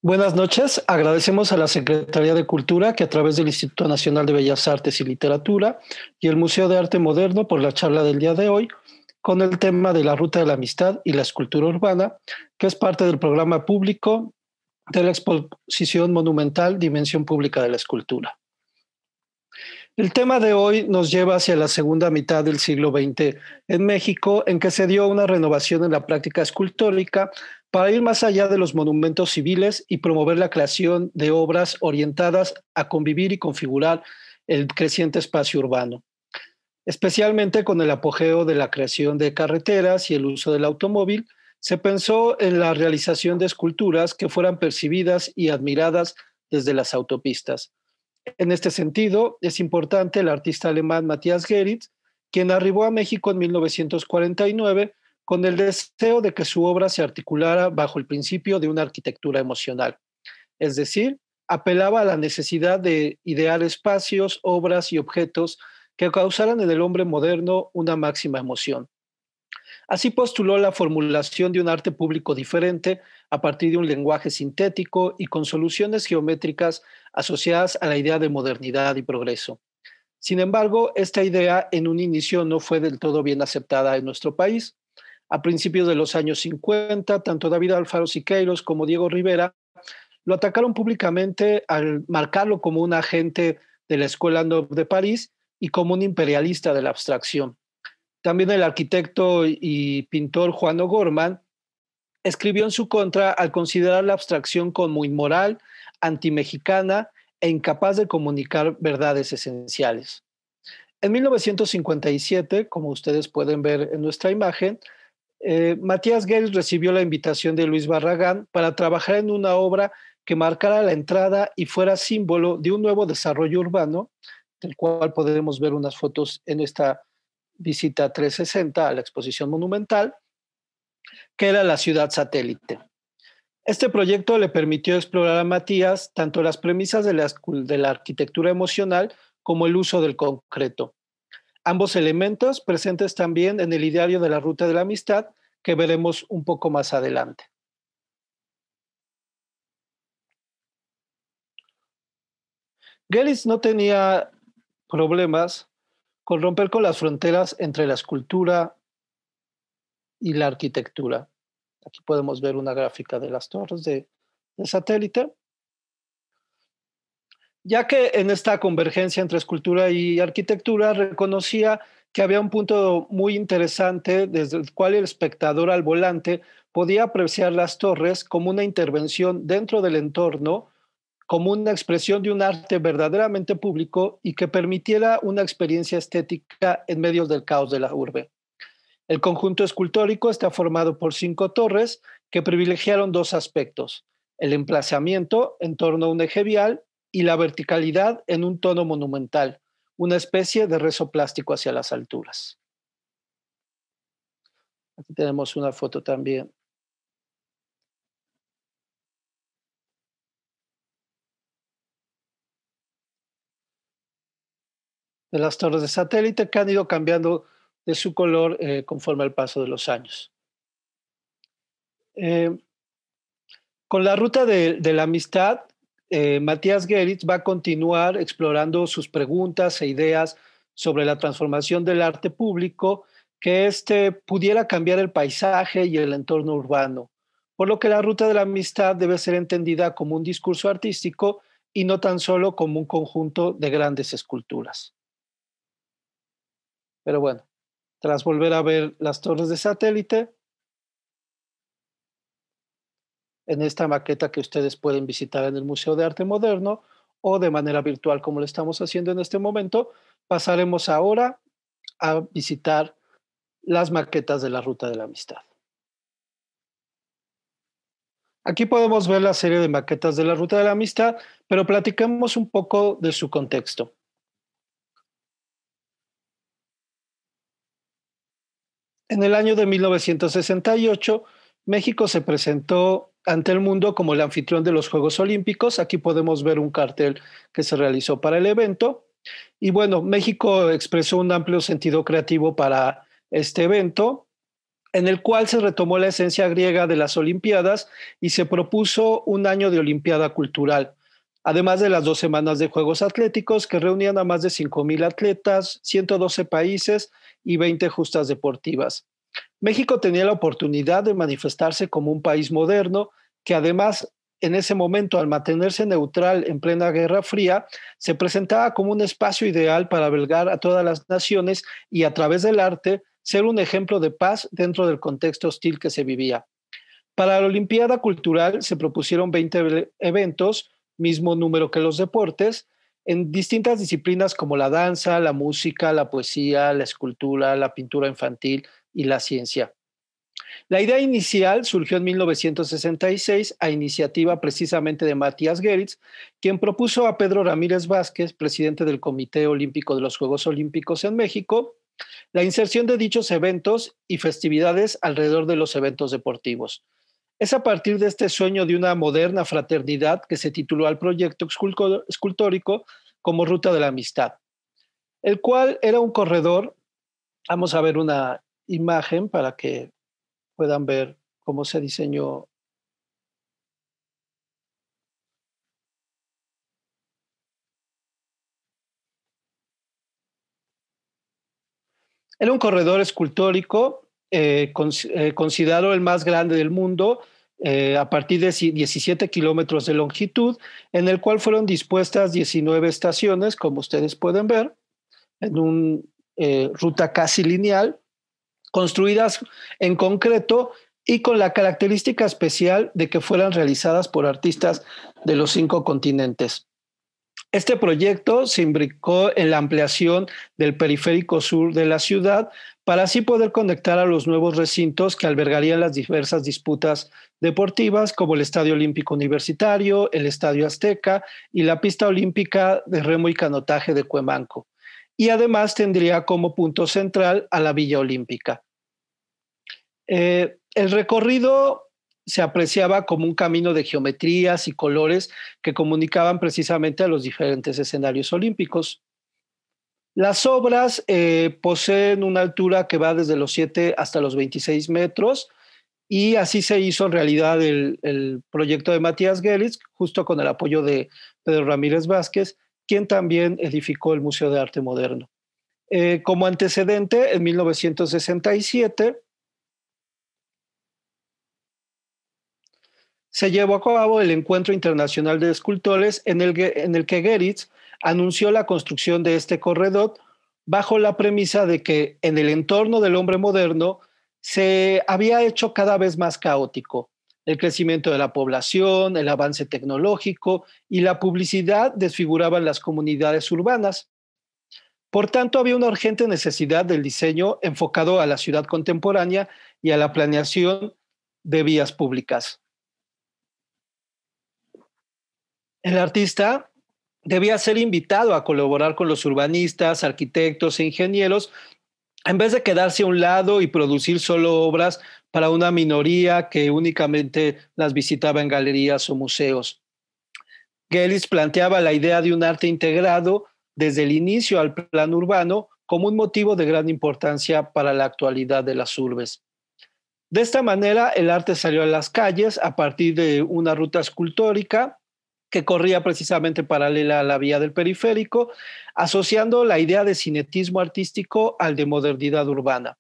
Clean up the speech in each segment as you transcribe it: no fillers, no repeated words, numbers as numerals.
Buenas noches. Agradecemos a la Secretaría de Cultura que a través del Instituto Nacional de Bellas Artes y Literatura y el Museo de Arte Moderno por la charla del día de hoy con el tema de la Ruta de la Amistad y la Escultura Urbana, que es parte del programa público de la exposición monumental Dimensión Pública de la Escultura. El tema de hoy nos lleva hacia la segunda mitad del siglo XX en México, en que se dio una renovación en la práctica escultórica para ir más allá de los monumentos civiles y promover la creación de obras orientadas a convivir y configurar el creciente espacio urbano, especialmente con el apogeo de la creación de carreteras y el uso del automóvil. Se pensó en la realización de esculturas que fueran percibidas y admiradas desde las autopistas. En este sentido, es importante el artista alemán Matthias Geritz, quien arribó a México en 1949 con el deseo de que su obra se articulara bajo el principio de una arquitectura emocional, es decir, apelaba a la necesidad de idear espacios, obras y objetos que causaran en el hombre moderno una máxima emoción. Así postuló la formulación de un arte público diferente a partir de un lenguaje sintético y con soluciones geométricas asociadas a la idea de modernidad y progreso. Sin embargo, esta idea en un inicio no fue del todo bien aceptada en nuestro país. A principios de los años 50, tanto David Alfaro Siqueiros como Diego Rivera lo atacaron públicamente al marcarlo como un agente de la Escuela Noble de París y como un imperialista de la abstracción. También el arquitecto y pintor Juan O'Gorman escribió en su contra al considerar la abstracción como inmoral, antimexicana e incapaz de comunicar verdades esenciales. En 1957, como ustedes pueden ver en nuestra imagen, Matías Geritz recibió la invitación de Luis Barragán para trabajar en una obra que marcara la entrada y fuera símbolo de un nuevo desarrollo urbano, del cual podemos ver unas fotos en esta visita 360 a la exposición monumental, que era la ciudad satélite. Este proyecto le permitió explorar a Matías tanto las premisas de la arquitectura emocional como el uso del concreto. Ambos elementos presentes también en el ideario de la Ruta de la Amistad, que veremos un poco más adelante. Geritz no tenía problemas con romper con las fronteras entre la escultura y la arquitectura. Aquí podemos ver una gráfica de las torres de satélite, ya que en esta convergencia entre escultura y arquitectura reconocía que había un punto muy interesante desde el cual el espectador al volante podía apreciar las torres como una intervención dentro del entorno, como una expresión de un arte verdaderamente público y que permitiera una experiencia estética en medio del caos de la urbe. El conjunto escultórico está formado por 5 torres que privilegiaron dos aspectos: el emplazamiento en torno a un eje vial y la verticalidad en un tono monumental, una especie de rezo plástico hacia las alturas. Aquí tenemos una foto también de las torres de satélite que han ido cambiando de su color conforme al paso de los años. Eh, con la ruta de la amistad, Matías Geritz va a continuar explorando sus preguntas e ideas sobre la transformación del arte público, que éste pudiera cambiar el paisaje y el entorno urbano, por lo que la ruta de la amistad debe ser entendida como un discurso artístico y no tan solo como un conjunto de grandes esculturas. Pero bueno, tras volver a ver las torres de satélite, en esta maqueta que ustedes pueden visitar en el Museo de Arte Moderno o de manera virtual como lo estamos haciendo en este momento, pasaremos ahora a visitar las maquetas de la Ruta de la Amistad. Aquí podemos ver la serie de maquetas de la Ruta de la Amistad, pero platiquemos un poco de su contexto. En el año de 1968, México se presentó ante el mundo como el anfitrión de los Juegos Olímpicos. Aquí podemos ver un cartel que se realizó para el evento. Y bueno, México expresó un amplio sentido creativo para este evento, en el cual se retomó la esencia griega de las Olimpiadas y se propuso un año de Olimpiada Cultural, además de las 2 semanas de Juegos Atléticos que reunían a más de 5,000 atletas, 112 países y 20 justas deportivas. México tenía la oportunidad de manifestarse como un país moderno que además en ese momento, al mantenerse neutral en plena Guerra Fría, se presentaba como un espacio ideal para albergar a todas las naciones y a través del arte ser un ejemplo de paz dentro del contexto hostil que se vivía. Para la Olimpiada Cultural se propusieron 20 eventos, mismo número que los deportes, en distintas disciplinas como la danza, la música, la poesía, la escultura, la pintura infantil y la ciencia. La idea inicial surgió en 1966 a iniciativa precisamente de Matías Geritz, quien propuso a Pedro Ramírez Vázquez, presidente del Comité Olímpico de los Juegos Olímpicos en México, la inserción de dichos eventos y festividades alrededor de los eventos deportivos. Es a partir de este sueño de una moderna fraternidad que se tituló al proyecto escultórico como Ruta de la Amistad, el cual era un corredor. Vamos a ver una imagen para que puedan ver cómo se diseñó. Era un corredor escultórico, considerado el más grande del mundo, a partir de 17 kilómetros de longitud, en el cual fueron dispuestas 19 estaciones, como ustedes pueden ver, en una ruta casi lineal, construidas en concreto y con la característica especial de que fueran realizadas por artistas de los 5 continentes. Este proyecto se imbricó en la ampliación del periférico sur de la ciudad para así poder conectar a los nuevos recintos que albergarían las diversas disputas deportivas como el Estadio Olímpico Universitario, el Estadio Azteca y la pista olímpica de remo y canotaje de Cuemanco. Y además tendría como punto central a la Villa Olímpica. El recorrido se apreciaba como un camino de geometrías y colores que comunicaban precisamente a los diferentes escenarios olímpicos. Las obras poseen una altura que va desde los 7 hasta los 26 metros y así se hizo realidad el proyecto de Matías Geritz, justo con el apoyo de Pedro Ramírez Vázquez, quien también edificó el Museo de Arte Moderno. Como antecedente, en 1967, se llevó a cabo el Encuentro Internacional de Escultores en el que Geritz anunció la construcción de este corredor bajo la premisa de que en el entorno del hombre moderno se había hecho cada vez más caótico. El crecimiento de la población, el avance tecnológico y la publicidad desfiguraban las comunidades urbanas. Por tanto, había una urgente necesidad del diseño enfocado a la ciudad contemporánea y a la planeación de vías públicas. El artista debía ser invitado a colaborar con los urbanistas, arquitectos e ingenieros, en vez de quedarse a un lado y producir solo obras para una minoría que únicamente las visitaba en galerías o museos. Geritz planteaba la idea de un arte integrado desde el inicio al plan urbano como un motivo de gran importancia para la actualidad de las urbes. De esta manera, el arte salió a las calles a partir de una ruta escultórica que corría precisamente paralela a la vía del periférico, asociando la idea de cinetismo artístico al de modernidad urbana.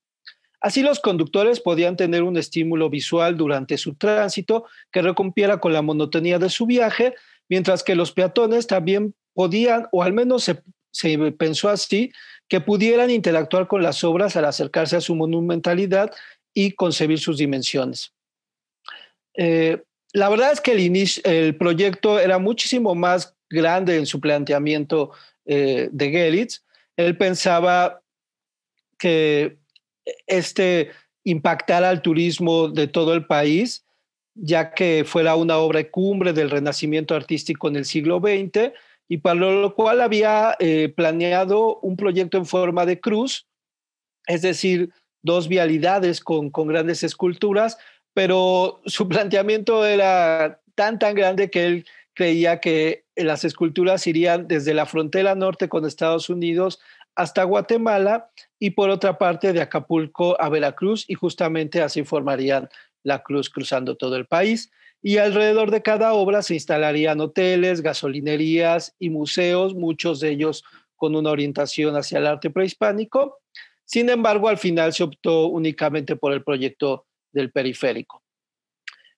Así los conductores podían tener un estímulo visual durante su tránsito que recumpiera con la monotonía de su viaje, mientras que los peatones también podían, o al menos se pensó así, que pudieran interactuar con las obras al acercarse a su monumentalidad y concebir sus dimensiones. La verdad es que el proyecto era muchísimo más grande en su planteamiento de Geritz. Él pensaba que impactara al turismo de todo el país, ya que fuera una obra cumbre del renacimiento artístico en el siglo XX, y para lo cual había planeado un proyecto en forma de cruz, es decir, 2 vialidades con grandes esculturas, pero su planteamiento era tan grande que él creía que las esculturas irían desde la frontera norte con Estados Unidos hasta Guatemala y por otra parte de Acapulco a Veracruz, y justamente así formarían la cruz cruzando todo el país. Y alrededor de cada obra se instalarían hoteles, gasolinerías y museos, muchos de ellos con una orientación hacia el arte prehispánico. Sin embargo, al final se optó únicamente por el proyecto del periférico.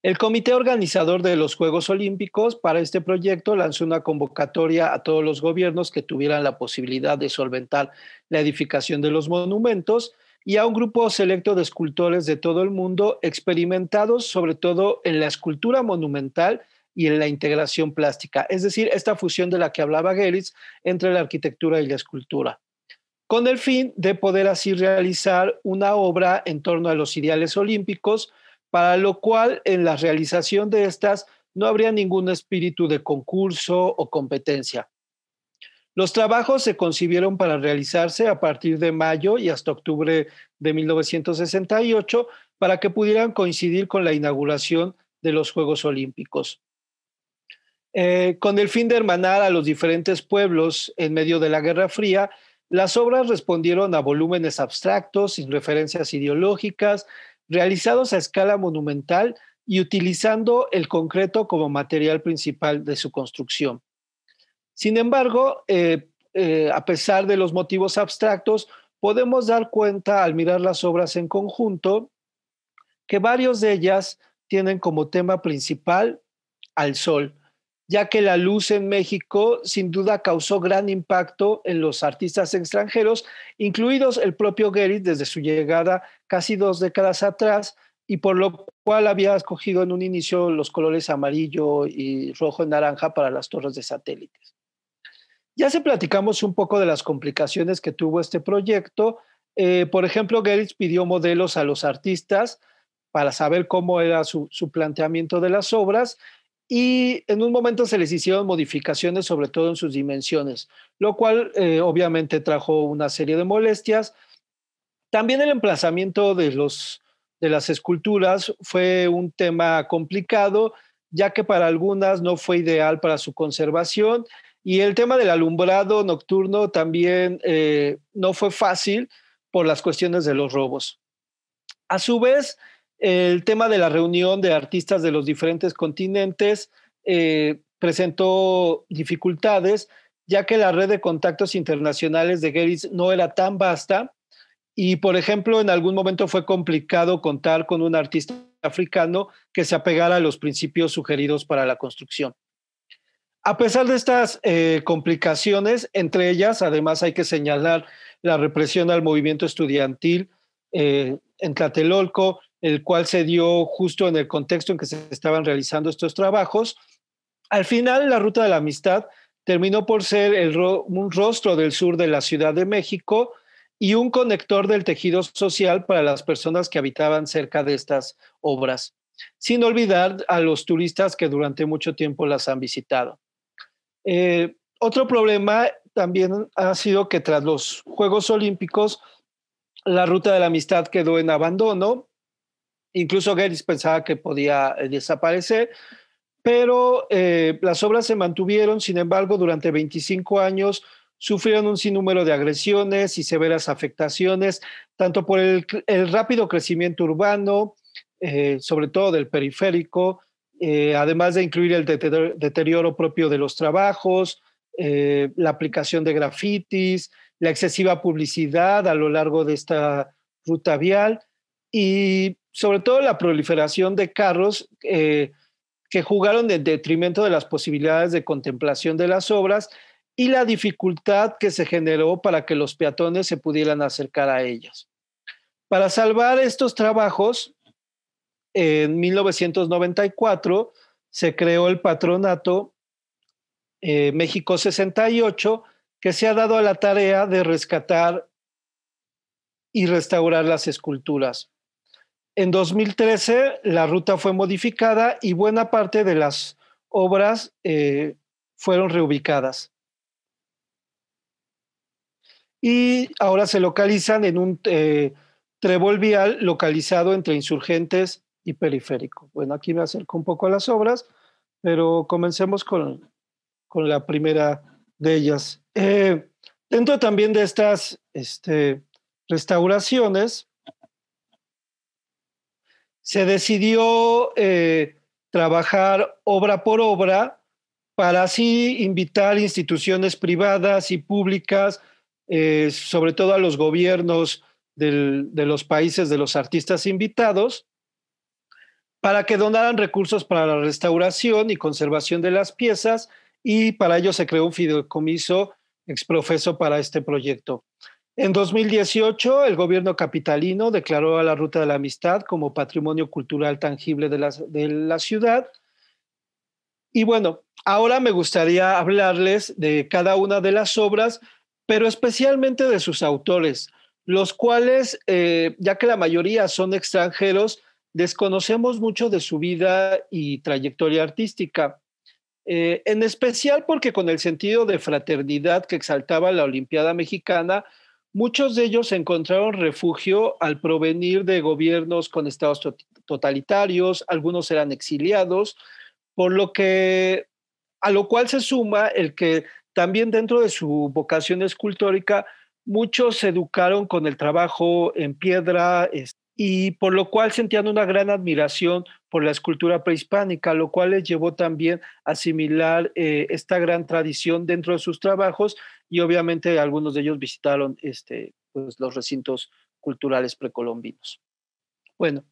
El comité organizador de los Juegos Olímpicos para este proyecto lanzó una convocatoria a todos los gobiernos que tuvieran la posibilidad de solventar la edificación de los monumentos y a un grupo selecto de escultores de todo el mundo experimentados sobre todo en la escultura monumental y en la integración plástica, es decir, esta fusión de la que hablaba Geritz entre la arquitectura y la escultura, con el fin de poder así realizar una obra en torno a los ideales olímpicos, para lo cual en la realización de estas no habría ningún espíritu de concurso o competencia. Los trabajos se concibieron para realizarse a partir de mayo y hasta octubre de 1968 para que pudieran coincidir con la inauguración de los Juegos Olímpicos. Con el fin de hermanar a los diferentes pueblos en medio de la Guerra Fría, las obras respondieron a volúmenes abstractos, sin referencias ideológicas, realizados a escala monumental y utilizando el concreto como material principal de su construcción. Sin embargo, a pesar de los motivos abstractos, podemos dar cuenta al mirar las obras en conjunto que varios de ellas tienen como tema principal al sol, ya que la luz en México sin duda causó gran impacto en los artistas extranjeros, incluidos el propio Geritz desde su llegada casi 2 décadas atrás, y por lo cual había escogido en un inicio los colores amarillo y rojo y naranja para las torres de satélites. Ya se platicamos un poco de las complicaciones que tuvo este proyecto. Por ejemplo, Geritz pidió modelos a los artistas para saber cómo era su planteamiento de las obras, y en un momento se les hicieron modificaciones, sobre todo en sus dimensiones, lo cual obviamente trajo una serie de molestias. También el emplazamiento de las esculturas fue un tema complicado, ya que para algunas no fue ideal para su conservación, y el tema del alumbrado nocturno también no fue fácil por las cuestiones de los robos. A su vez, el tema de la reunión de artistas de los diferentes continentes presentó dificultades, ya que la red de contactos internacionales de Geritz no era tan vasta y, por ejemplo, en algún momento fue complicado contar con un artista africano que se apegara a los principios sugeridos para la construcción. A pesar de estas complicaciones, entre ellas, además hay que señalar la represión al movimiento estudiantil en Tlatelolco, el cual se dio justo en el contexto en que se estaban realizando estos trabajos. Al final, la Ruta de la Amistad terminó por ser un rostro del sur de la Ciudad de México y un conector del tejido social para las personas que habitaban cerca de estas obras, sin olvidar a los turistas que durante mucho tiempo las han visitado. Otro problema también ha sido que tras los Juegos Olímpicos, la Ruta de la Amistad quedó en abandono. Incluso Geritz pensaba que podía desaparecer, pero las obras se mantuvieron. Sin embargo, durante 25 años sufrieron un sinnúmero de agresiones y severas afectaciones, tanto por el rápido crecimiento urbano, sobre todo del periférico, además de incluir el deterioro propio de los trabajos, la aplicación de grafitis, la excesiva publicidad a lo largo de esta ruta vial y sobre todo la proliferación de carros que jugaron en detrimento de las posibilidades de contemplación de las obras y la dificultad que se generó para que los peatones se pudieran acercar a ellas. Para salvar estos trabajos, en 1994 se creó el patronato México 68, que se ha dado a la tarea de rescatar y restaurar las esculturas. En 2013 la ruta fue modificada y buena parte de las obras fueron reubicadas. Y ahora se localizan en un trébol vial localizado entre Insurgentes y Periférico. Bueno, aquí me acerco un poco a las obras, pero comencemos con la primera de ellas. Dentro también de estas restauraciones, se decidió trabajar obra por obra para así invitar instituciones privadas y públicas, sobre todo a los gobiernos de los países de los artistas invitados, para que donaran recursos para la restauración y conservación de las piezas, y para ello se creó un fideicomiso exprofeso para este proyecto. En 2018, el gobierno capitalino declaró a la Ruta de la Amistad como patrimonio cultural tangible de la ciudad. Y bueno, ahora me gustaría hablarles de cada una de las obras, pero especialmente de sus autores, los cuales, ya que la mayoría son extranjeros, desconocemos mucho de su vida y trayectoria artística. En especial porque con el sentido de fraternidad que exaltaba la Olimpiada Mexicana, muchos de ellos encontraron refugio al provenir de gobiernos con estados totalitarios, algunos eran exiliados, por lo que a lo cual se suma el que también dentro de su vocación escultórica muchos se educaron con el trabajo en piedra, y por lo cual sentían una gran admiración por la escultura prehispánica, lo cual les llevó también a asimilar esta gran tradición dentro de sus trabajos, y obviamente algunos de ellos visitaron pues, los recintos culturales precolombinos. Bueno,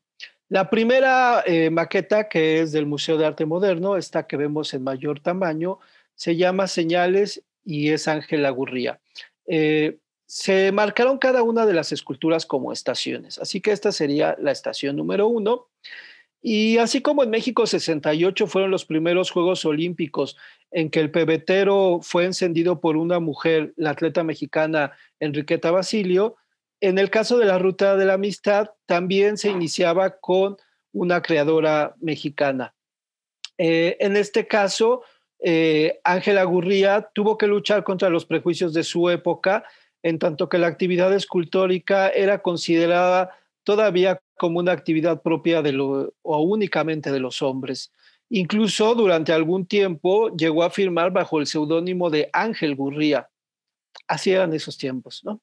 la primera maqueta, que es del Museo de Arte Moderno, esta que vemos en mayor tamaño, se llama Señales y es Ángela Gurría. Se marcaron cada una de las esculturas como estaciones, así que esta sería la estación número 1. Y así como en México 68 fueron los primeros Juegos Olímpicos en que el pebetero fue encendido por una mujer, la atleta mexicana Enriqueta Basilio, en el caso de la Ruta de la Amistad también se iniciaba con una creadora mexicana. En este caso, Ángela Gurría tuvo que luchar contra los prejuicios de su época, en tanto que la actividad escultórica era considerada todavía como una actividad propia o únicamente de los hombres. Incluso durante algún tiempo llegó a firmar bajo el seudónimo de Ángel Gurría. Así eran esos tiempos, ¿no?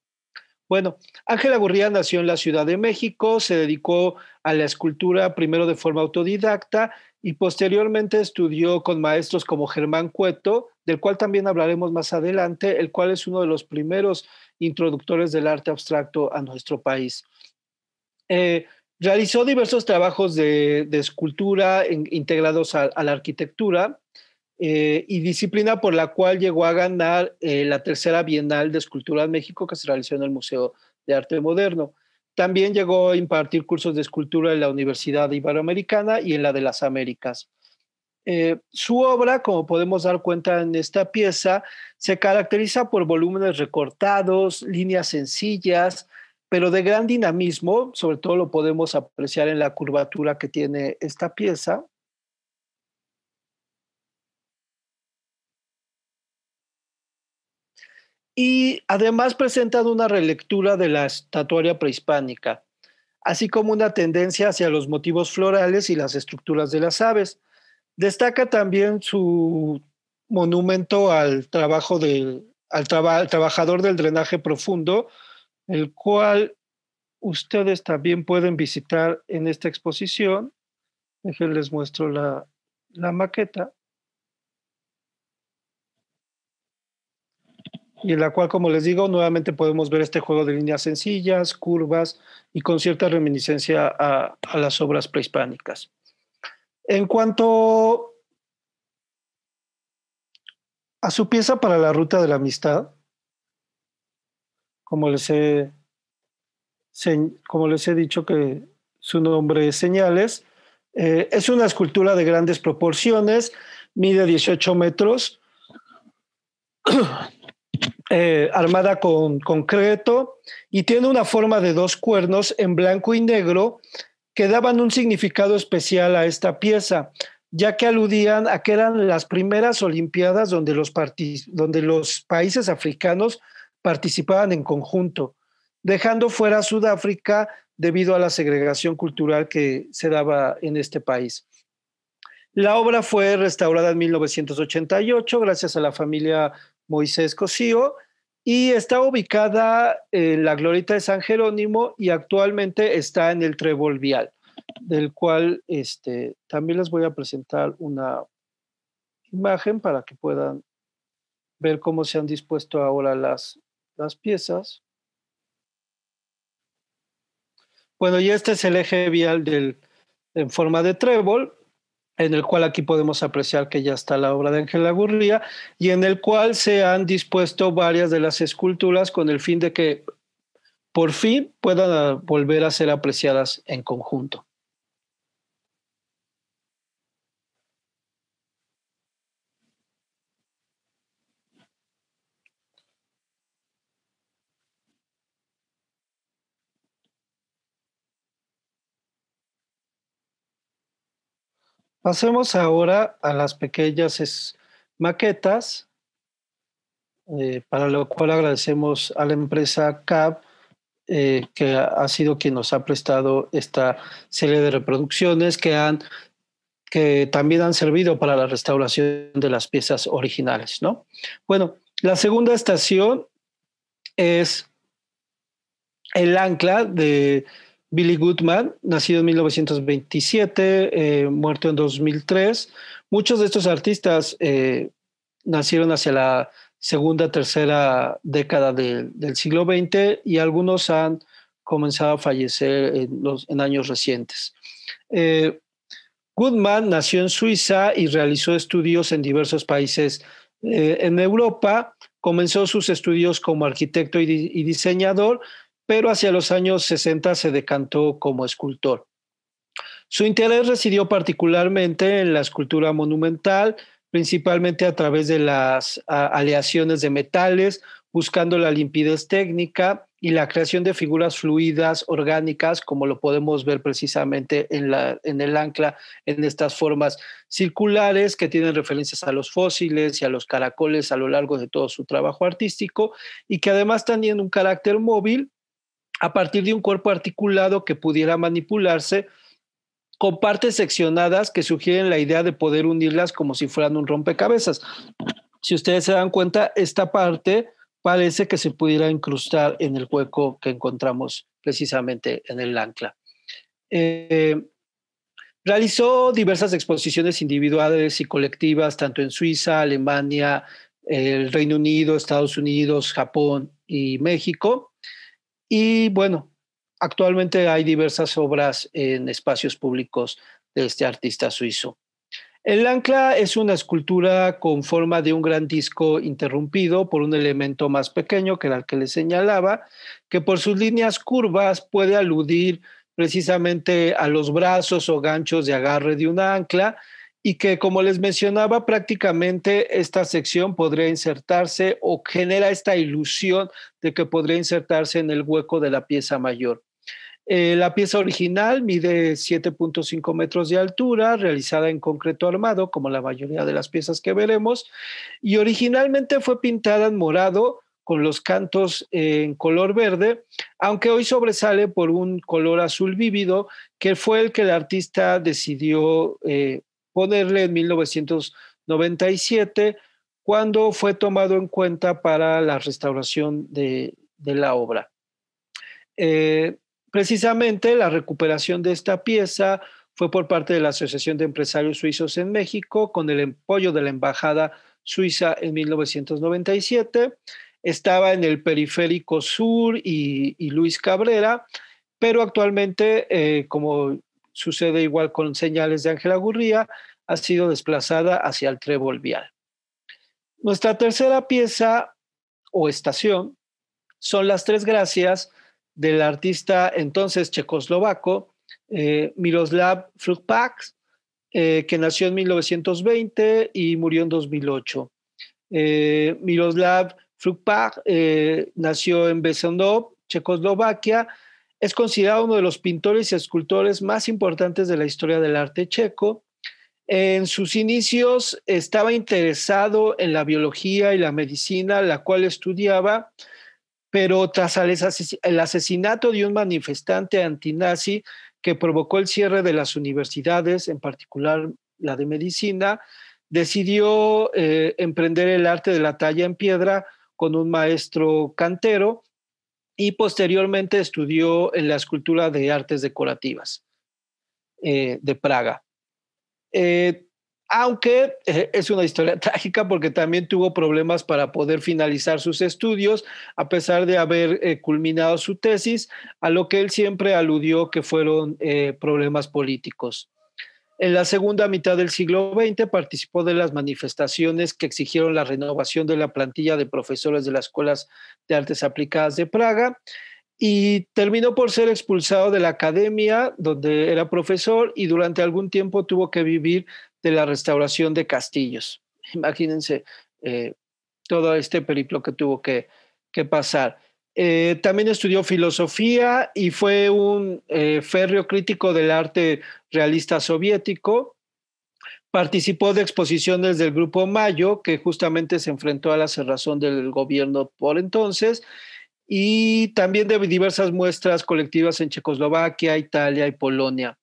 Bueno, Ángela Gurría nació en la Ciudad de México, se dedicó a la escultura primero de forma autodidacta y posteriormente estudió con maestros como Germán Cueto, del cual también hablaremos más adelante, el cual es uno de los primeros introductores del arte abstracto a nuestro país. Realizó diversos trabajos de escultura integrados a la arquitectura, y disciplina por la cual llegó a ganar la tercera Bienal de Escultura en México, que se realizó en el Museo de Arte Moderno. También llegó a impartir cursos de escultura en la Universidad Iberoamericana y en la de las Américas. Su obra, como podemos dar cuenta en esta pieza, se caracteriza por volúmenes recortados, líneas sencillas, pero de gran dinamismo. Sobre todo lo podemos apreciar en la curvatura que tiene esta pieza. Y además presentan una relectura de la estatuaria prehispánica, así como una tendencia hacia los motivos florales y las estructuras de las aves. Destaca también su monumento al trabajo al trabajador del drenaje profundo, el cual ustedes también pueden visitar en esta exposición. Déjenles muestro la maqueta. Y en la cual, como les digo, nuevamente podemos ver este juego de líneas sencillas, curvas y con cierta reminiscencia a las obras prehispánicas. En cuanto a su pieza para la Ruta de la Amistad, como les he dicho que su nombre es Señales, es una escultura de grandes proporciones, mide 18 metros, armada con concreto, y tiene una forma de dos cuernos en blanco y negro que daban un significado especial a esta pieza, ya que aludían a que eran las primeras Olimpiadas donde los países africanos participaban en conjunto, dejando fuera a Sudáfrica debido a la segregación cultural que se daba en este país. La obra fue restaurada en 1988 gracias a la familia Moisés Cosío, y está ubicada en la Glorieta de San Jerónimo y actualmente está en el Trébol Vial, del cual también les voy a presentar una imagen para que puedan ver cómo se han dispuesto ahora las piezas. Bueno, y este es el eje vial en forma de trébol, en el cual aquí podemos apreciar que ya está la obra de Ángel Lagurría y en el cual se han dispuesto varias de las esculturas con el fin de que por fin puedan volver a ser apreciadas en conjunto. Pasemos ahora a las pequeñas maquetas, para lo cual agradecemos a la empresa CAB, que ha sido quien nos ha prestado esta serie de reproducciones que también han servido para la restauración de las piezas originales, ¿no? Bueno, la segunda estación es el ancla de Billy Goodman, nacido en 1927, muerto en 2003. Muchos de estos artistas nacieron hacia la segunda, tercera década del siglo XX y algunos han comenzado a fallecer en años recientes. Goodman nació en Suiza y realizó estudios en diversos países en Europa. Comenzó sus estudios como arquitecto y diseñador, pero hacia los años 60 se decantó como escultor. Su interés residió particularmente en la escultura monumental, principalmente a través de las aleaciones de metales, buscando la limpidez técnica y la creación de figuras fluidas, orgánicas, como lo podemos ver precisamente en el ancla, en estas formas circulares que tienen referencias a los fósiles y a los caracoles a lo largo de todo su trabajo artístico y que además tienen un carácter móvil a partir de un cuerpo articulado que pudiera manipularse con partes seccionadas que sugieren la idea de poder unirlas como si fueran un rompecabezas. Si ustedes se dan cuenta, esta parte parece que se pudiera incrustar en el hueco que encontramos precisamente en el ancla. Realizó diversas exposiciones individuales y colectivas, tanto en Suiza, Alemania, el Reino Unido, Estados Unidos, Japón y México. Y bueno, actualmente hay diversas obras en espacios públicos de este artista suizo. El ancla es una escultura con forma de un gran disco interrumpido por un elemento más pequeño, que era el que le señalaba, que por sus líneas curvas puede aludir precisamente a los brazos o ganchos de agarre de un ancla y que, como les mencionaba, prácticamente esta sección podría insertarse o genera esta ilusión de que podría insertarse en el hueco de la pieza mayor. La pieza original mide 7.5 metros de altura, realizada en concreto armado, como la mayoría de las piezas que veremos, y originalmente fue pintada en morado con los cantos en color verde, aunque hoy sobresale por un color azul vívido, que fue el que el artista decidió ponerle en 1997, cuando fue tomado en cuenta para la restauración de la obra. Precisamente la recuperación de esta pieza fue por parte de la Asociación de Empresarios Suizos en México, con el apoyo de la Embajada Suiza en 1997. Estaba en el Periférico Sur y Luis Cabrera, pero actualmente, como sucede igual con señales de Ángel Lagurría, ha sido desplazada hacia el Trébol Vial. Nuestra tercera pieza o estación son las Tres Gracias del artista entonces checoslovaco Miroslav Frupák, que nació en 1920 y murió en 2008. Miroslav Frupák nació en Besanov, Checoslovaquia. Es considerado uno de los pintores y escultores más importantes de la historia del arte checo. En sus inicios estaba interesado en la biología y la medicina, la cual estudiaba, pero tras el asesinato de un manifestante antinazi que provocó el cierre de las universidades, en particular la de medicina, decidió emprender el arte de la talla en piedra con un maestro cantero y posteriormente estudió en la Escuela de Artes Decorativas de Praga. Eh, Aunque es una historia trágica porque también tuvo problemas para poder finalizar sus estudios, a pesar de haber culminado su tesis, a lo que él siempre aludió que fueron problemas políticos. En la segunda mitad del siglo XX participó de las manifestaciones que exigieron la renovación de la plantilla de profesores de las escuelas de artes aplicadas de Praga y terminó por ser expulsado de la academia donde era profesor y durante algún tiempo tuvo que vivir de la restauración de castillos. Imagínense todo este periplo que tuvo que pasar. También estudió filosofía y fue un férreo crítico del arte realista soviético. Participó de exposiciones del Grupo Mayo, que justamente se enfrentó a la cerrazón del gobierno por entonces, y también de diversas muestras colectivas en Checoslovaquia, Italia y Polonia.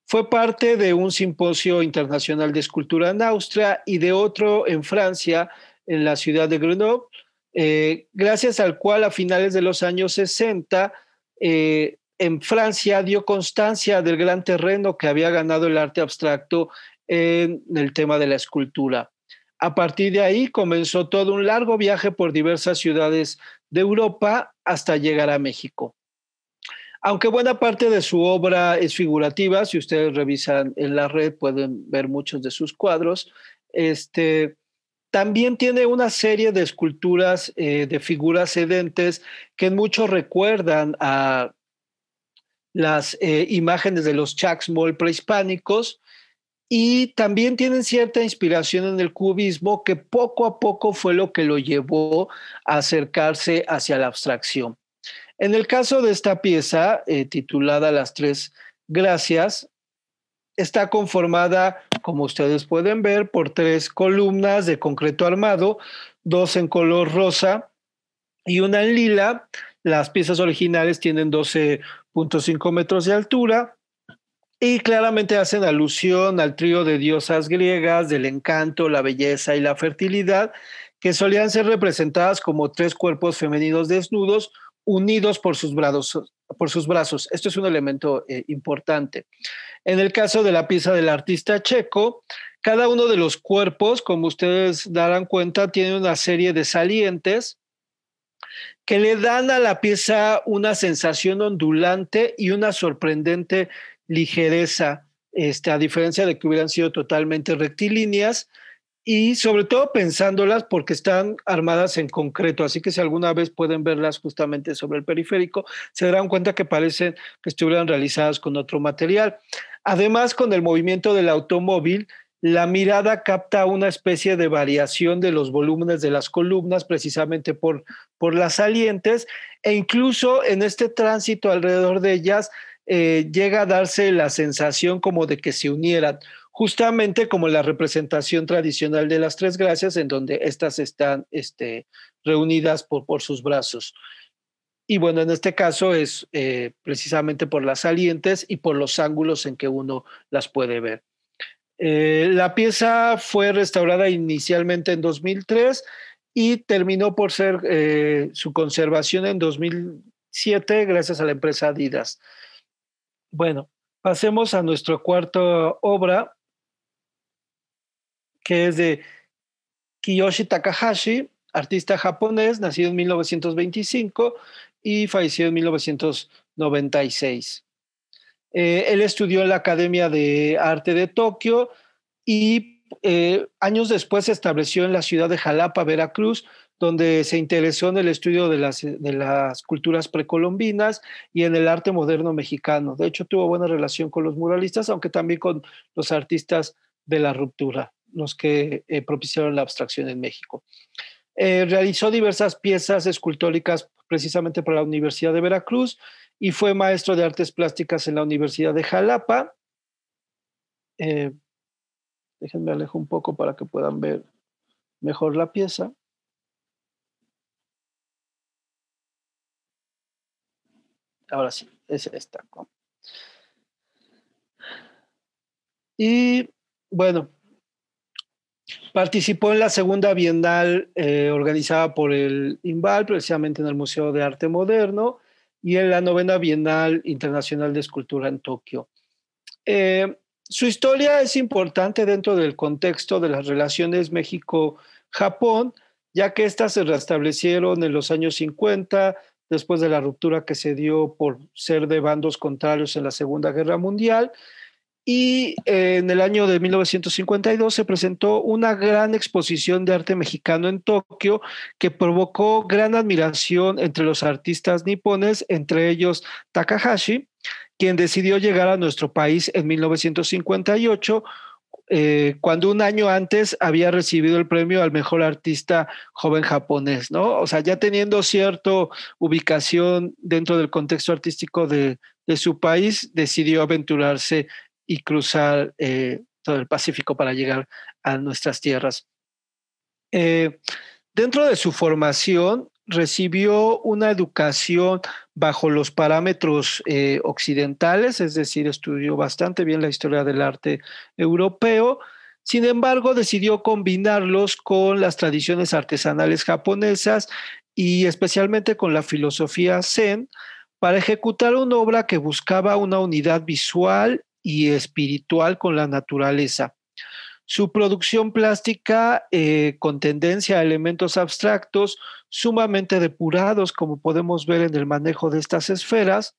Fue parte de un simposio internacional de escultura en Austria y de otro en Francia, en la ciudad de Grenoble, gracias al cual a finales de los años 60, en Francia dio constancia del gran terreno que había ganado el arte abstracto en el tema de la escultura. A partir de ahí comenzó todo un largo viaje por diversas ciudades de Europa hasta llegar a México. Aunque buena parte de su obra es figurativa, si ustedes revisan en la red pueden ver muchos de sus cuadros. También tiene una serie de esculturas de figuras sedentes que muchos recuerdan a las imágenes de los Chacsmol prehispánicos y también tienen cierta inspiración en el cubismo que poco a poco fue lo que lo llevó a acercarse hacia la abstracción. En el caso de esta pieza, titulada Las Tres Gracias, está conformada, como ustedes pueden ver, por tres columnas de concreto armado, dos en color rosa y una en lila. Las piezas originales tienen 12.5 metros de altura y claramente hacen alusión al trío de diosas griegas del encanto, la belleza y la fertilidad, que solían ser representadas como tres cuerpos femeninos desnudos unidos por sus brazos. Esto es un elemento importante. En el caso de la pieza del artista checo, cada uno de los cuerpos, como ustedes darán cuenta, tiene una serie de salientes que le dan a la pieza una sensación ondulante y una sorprendente ligereza, a diferencia de que hubieran sido totalmente rectilíneas y sobre todo pensándolas porque están armadas en concreto, así que si alguna vez pueden verlas justamente sobre el periférico, se darán cuenta que parecen que estuvieran realizadas con otro material. Además, con el movimiento del automóvil, la mirada capta una especie de variación de los volúmenes de las columnas precisamente por las salientes e incluso en este tránsito alrededor de ellas llega a darse la sensación como de que se unieran, justamente como la representación tradicional de las Tres Gracias, en donde estas están reunidas por sus brazos. Y bueno, en este caso es precisamente por las salientes y por los ángulos en que uno las puede ver. La pieza fue restaurada inicialmente en 2003 y terminó por ser su conservación en 2007 gracias a la empresa Adidas. Bueno, pasemos a nuestra cuarta obra, que es de Kiyoshi Takahashi, artista japonés, nacido en 1925 y fallecido en 1996. Él estudió en la Academia de Arte de Tokio y años después se estableció en la ciudad de Jalapa, Veracruz, donde se interesó en el estudio de las culturas precolombinas y en el arte moderno mexicano. De hecho, tuvo buena relación con los muralistas, aunque también con los artistas de la ruptura, los que propiciaron la abstracción en México. Realizó diversas piezas escultóricas precisamente para la Universidad de Veracruz y fue maestro de artes plásticas en la Universidad de Jalapa. Eh, Déjenme alejo un poco para que puedan ver mejor la pieza. Ahora sí, es esta. Y bueno, Participó en la segunda Bienal organizada por el INVAL, precisamente en el Museo de Arte Moderno, y en la novena Bienal Internacional de Escultura en Tokio. Su historia es importante dentro del contexto de las relaciones México-Japón, ya que éstas se restablecieron en los años 50, después de la ruptura que se dio por ser de bandos contrarios en la Segunda Guerra Mundial. Y en el año de 1952 se presentó una gran exposición de arte mexicano en Tokio que provocó gran admiración entre los artistas nipones, entre ellos Takahashi, quien decidió llegar a nuestro país en 1958, cuando un año antes había recibido el premio al mejor artista joven japonés, ¿no? O sea, ya teniendo cierta ubicación dentro del contexto artístico de su país, decidió aventurarse y cruzar todo el Pacífico para llegar a nuestras tierras. Dentro de su formación, recibió una educación bajo los parámetros occidentales, es decir, estudió bastante bien la historia del arte europeo. Sin embargo, decidió combinarlos con las tradiciones artesanales japonesas y especialmente con la filosofía Zen para ejecutar una obra que buscaba una unidad visual y espiritual con la naturaleza. Su producción plástica con tendencia a elementos abstractos sumamente depurados, como podemos ver en el manejo de estas esferas,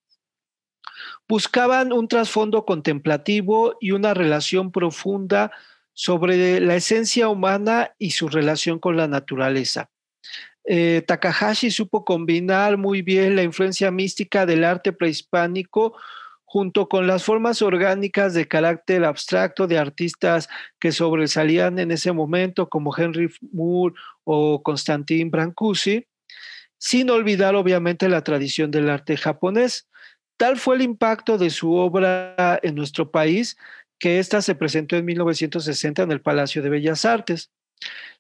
buscaban un trasfondo contemplativo y una relación profunda sobre la esencia humana y su relación con la naturaleza. Takahashi supo combinar muy bien la influencia mística del arte prehispánico junto con las formas orgánicas de carácter abstracto de artistas que sobresalían en ese momento, como Henry Moore o Constantin Brancusi, sin olvidar obviamente la tradición del arte japonés. Tal fue el impacto de su obra en nuestro país que ésta se presentó en 1960 en el Palacio de Bellas Artes.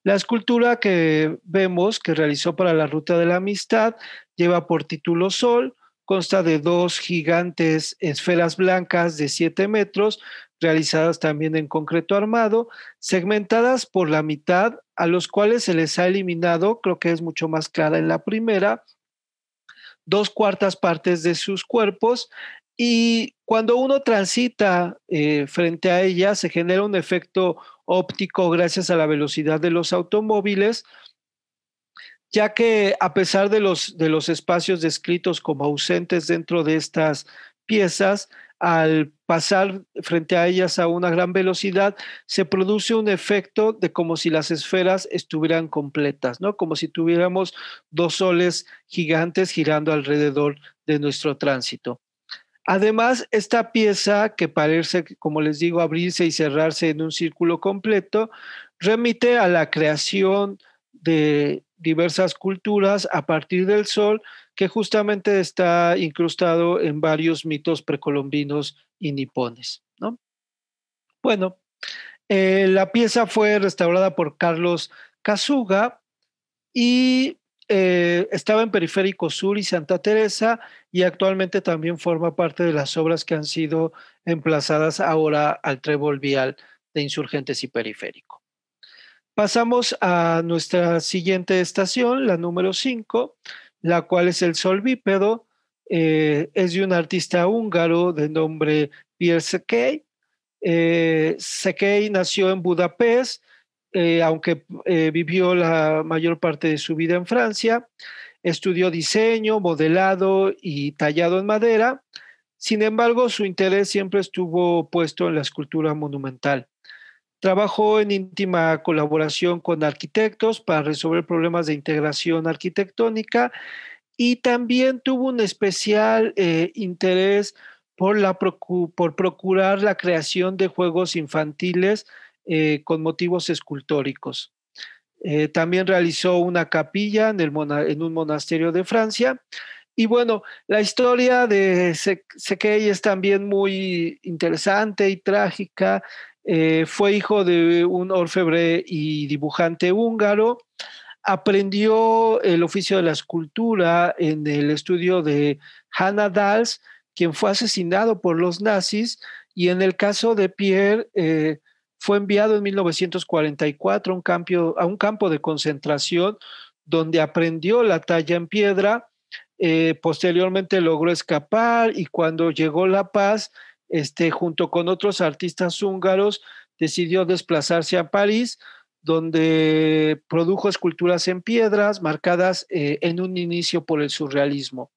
La escultura que vemos que realizó para la Ruta de la Amistad lleva por título Sol, consta de dos gigantes esferas blancas de 7 metros, realizadas también en concreto armado, segmentadas por la mitad, a los cuales se les ha eliminado, creo que es mucho más clara en la primera, 2/4 partes de sus cuerpos, y cuando uno transita frente a ella se genera un efecto óptico gracias a la velocidad de los automóviles, ya que a pesar de los espacios descritos como ausentes dentro de estas piezas, al pasar frente a ellas a una gran velocidad, se produce un efecto de como si las esferas estuvieran completas, ¿no? Como si tuviéramos dos soles gigantes girando alrededor de nuestro tránsito. Además, esta pieza, que parece, como les digo, abrirse y cerrarse en un círculo completo, remite a la creación de diversas culturas a partir del sol, que justamente está incrustado en varios mitos precolombinos y nipones, ¿no? Bueno, la pieza fue restaurada por Carlos Casuga y estaba en Periférico Sur y Santa Teresa, y actualmente también forma parte de las obras que han sido emplazadas ahora al trébol vial de Insurgentes y Periférico. Pasamos a nuestra siguiente estación, la número 5, la cual es el Sol Bípedo. Es de un artista húngaro de nombre Pierre Szekely. Szekely nació en Budapest, aunque vivió la mayor parte de su vida en Francia. Estudió diseño, modelado y tallado en madera. Sin embargo, su interés siempre estuvo puesto en la escultura monumental. Trabajó en íntima colaboración con arquitectos para resolver problemas de integración arquitectónica y también tuvo un especial interés por procurar la creación de juegos infantiles con motivos escultóricos. También realizó una capilla en un monasterio de Francia. Y bueno, la historia de Szekely es también muy interesante y trágica. Fue hijo de un orfebre y dibujante húngaro. Aprendió el oficio de la escultura en el estudio de Hannah Dals, quien fue asesinado por los nazis, y en el caso de Pierre, Fue enviado en 1944 a un campo de concentración donde aprendió la talla en piedra. Posteriormente logró escapar y cuando llegó la paz, junto con otros artistas húngaros, decidió desplazarse a París, donde produjo esculturas en piedras marcadas en un inicio por el surrealismo.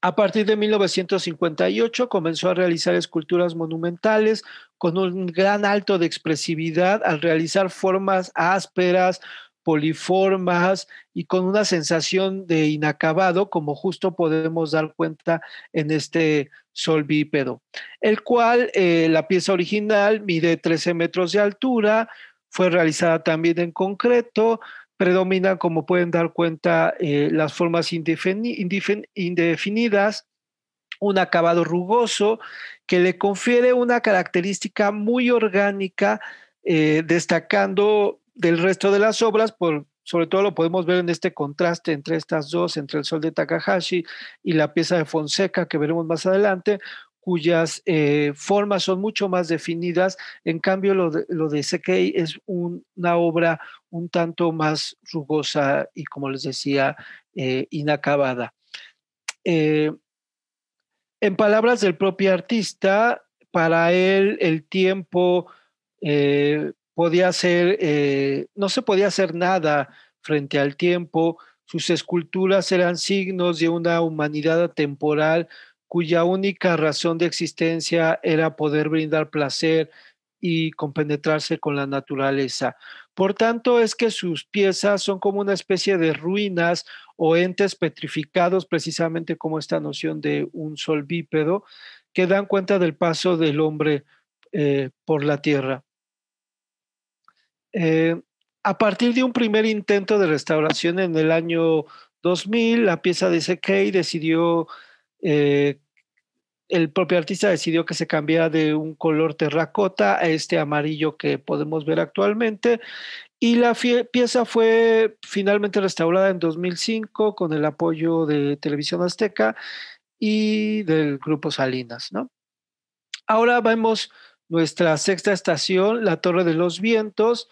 A partir de 1958 comenzó a realizar esculturas monumentales con un gran alto de expresividad al realizar formas ásperas, poliformas y con una sensación de inacabado, como justo podemos dar cuenta en este sol bípedo, el cual la pieza original mide 13 metros de altura, fue realizada también en concreto, predominan, como pueden dar cuenta, las formas indefinidas, un acabado rugoso que le confiere una característica muy orgánica, destacando del resto de las obras, sobre todo lo podemos ver en este contraste entre estas dos, entre el Sol de Takahashi y la pieza de Fonseca que veremos más adelante, cuyas formas son mucho más definidas. En cambio, lo de Sekei es una obra un tanto más rugosa y, como les decía, inacabada. Eh, en palabras del propio artista, para él el tiempo podía ser, no se podía hacer nada frente al tiempo. Sus esculturas eran signos de una humanidad atemporal cuya única razón de existencia era poder brindar placer y compenetrarse con la naturaleza. Por tanto, es que sus piezas son como una especie de ruinas o entes petrificados, precisamente como esta noción de un sol bípedo, que dan cuenta del paso del hombre por la tierra. Eh, a partir de un primer intento de restauración en el año 2000, la pieza de Sekei decidió, el propio artista decidió que se cambiara de un color terracota a este amarillo que podemos ver actualmente, y la pieza fue finalmente restaurada en 2005 con el apoyo de Televisión Azteca y del Grupo Salinas, ¿no? Ahora vemos nuestra sexta estación, La Torre de los Vientos,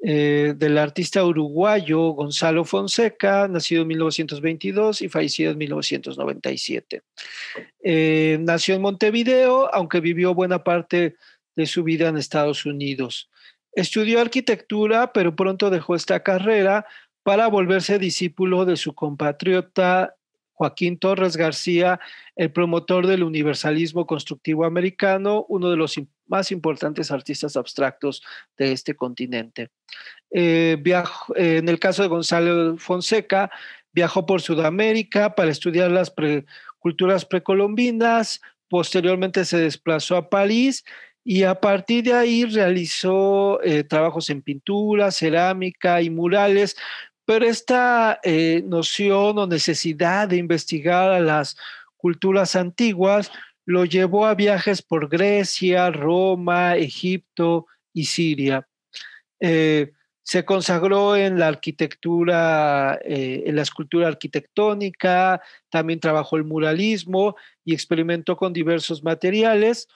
del artista uruguayo Gonzalo Fonseca, nacido en 1922 y fallecido en 1997. Nació en Montevideo, aunque vivió buena parte de su vida en Estados Unidos. Estudió arquitectura, pero pronto dejó esta carrera para volverse discípulo de su compatriota Joaquín Torres García, el promotor del universalismo constructivo americano, uno de los más importantes artistas abstractos de este continente. En el caso de Gonzalo Fonseca, viajó por Sudamérica para estudiar las culturas precolombinas, posteriormente se desplazó a París y a partir de ahí realizó trabajos en pintura, cerámica y murales, pero esta noción o necesidad de investigar a las culturas antiguas lo llevó a viajes por Grecia, Roma, Egipto y Siria. Eh, Se consagró en la arquitectura, en la escultura arquitectónica, también trabajó el muralismo y experimentó con diversos materiales.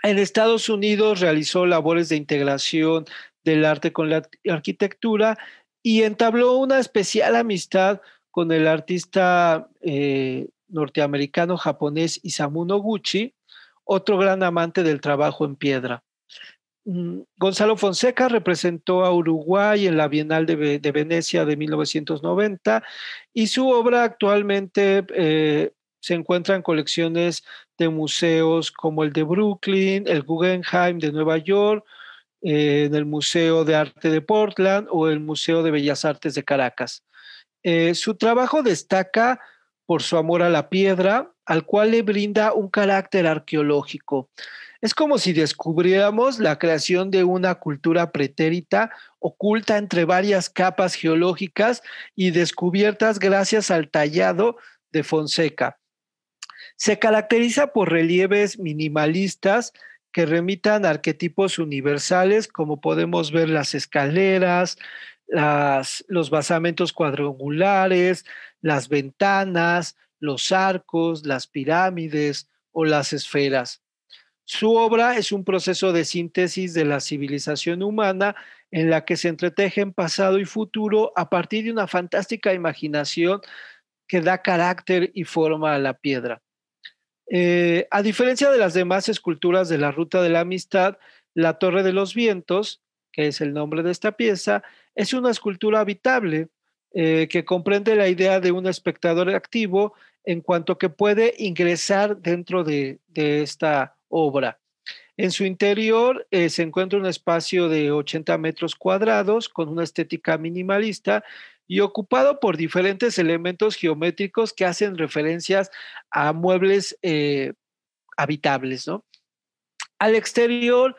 En Estados Unidos realizó labores de integración del arte con la arquitectura y entabló una especial amistad con el artista norteamericano-japonés Isamu Noguchi, otro gran amante del trabajo en piedra. Gonzalo Fonseca representó a Uruguay en la Bienal de Venecia de 1990 y su obra actualmente se encuentra en colecciones de museos como el de Brooklyn, el Guggenheim de Nueva York, en el Museo de Arte de Portland o el Museo de Bellas Artes de Caracas. Su trabajo destaca por su amor a la piedra, al cual le brinda un carácter arqueológico. Es como si descubriéramos la creación de una cultura pretérita oculta entre varias capas geológicas y descubiertas gracias al tallado de Fonseca. Se caracteriza por relieves minimalistas que remitan a arquetipos universales, como podemos ver las escaleras, los basamentos cuadrangulares, las ventanas, los arcos, las pirámides o las esferas. Su obra es un proceso de síntesis de la civilización humana en la que se entretejen pasado y futuro a partir de una fantástica imaginación que da carácter y forma a la piedra. A diferencia de las demás esculturas de la Ruta de la Amistad, la Torre de los Vientos, que es el nombre de esta pieza, es una escultura habitable que comprende la idea de un espectador activo en cuanto que puede ingresar dentro de esta obra. En su interior se encuentra un espacio de 80 metros cuadrados con una estética minimalista y ocupado por diferentes elementos geométricos que hacen referencias a muebles habitables, ¿no? Al exterior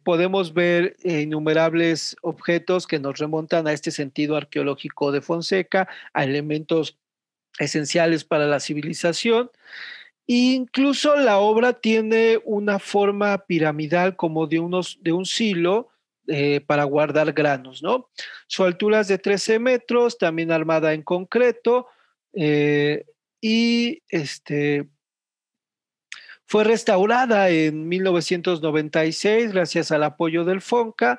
podemos ver innumerables objetos que nos remontan a este sentido arqueológico de Fonseca, a elementos esenciales para la civilización. Incluso la obra tiene una forma piramidal como de un silo para guardar granos, ¿no? Su altura es de 13 metros, también armada en concreto, eh, y fue restaurada en 1996 gracias al apoyo del FONCA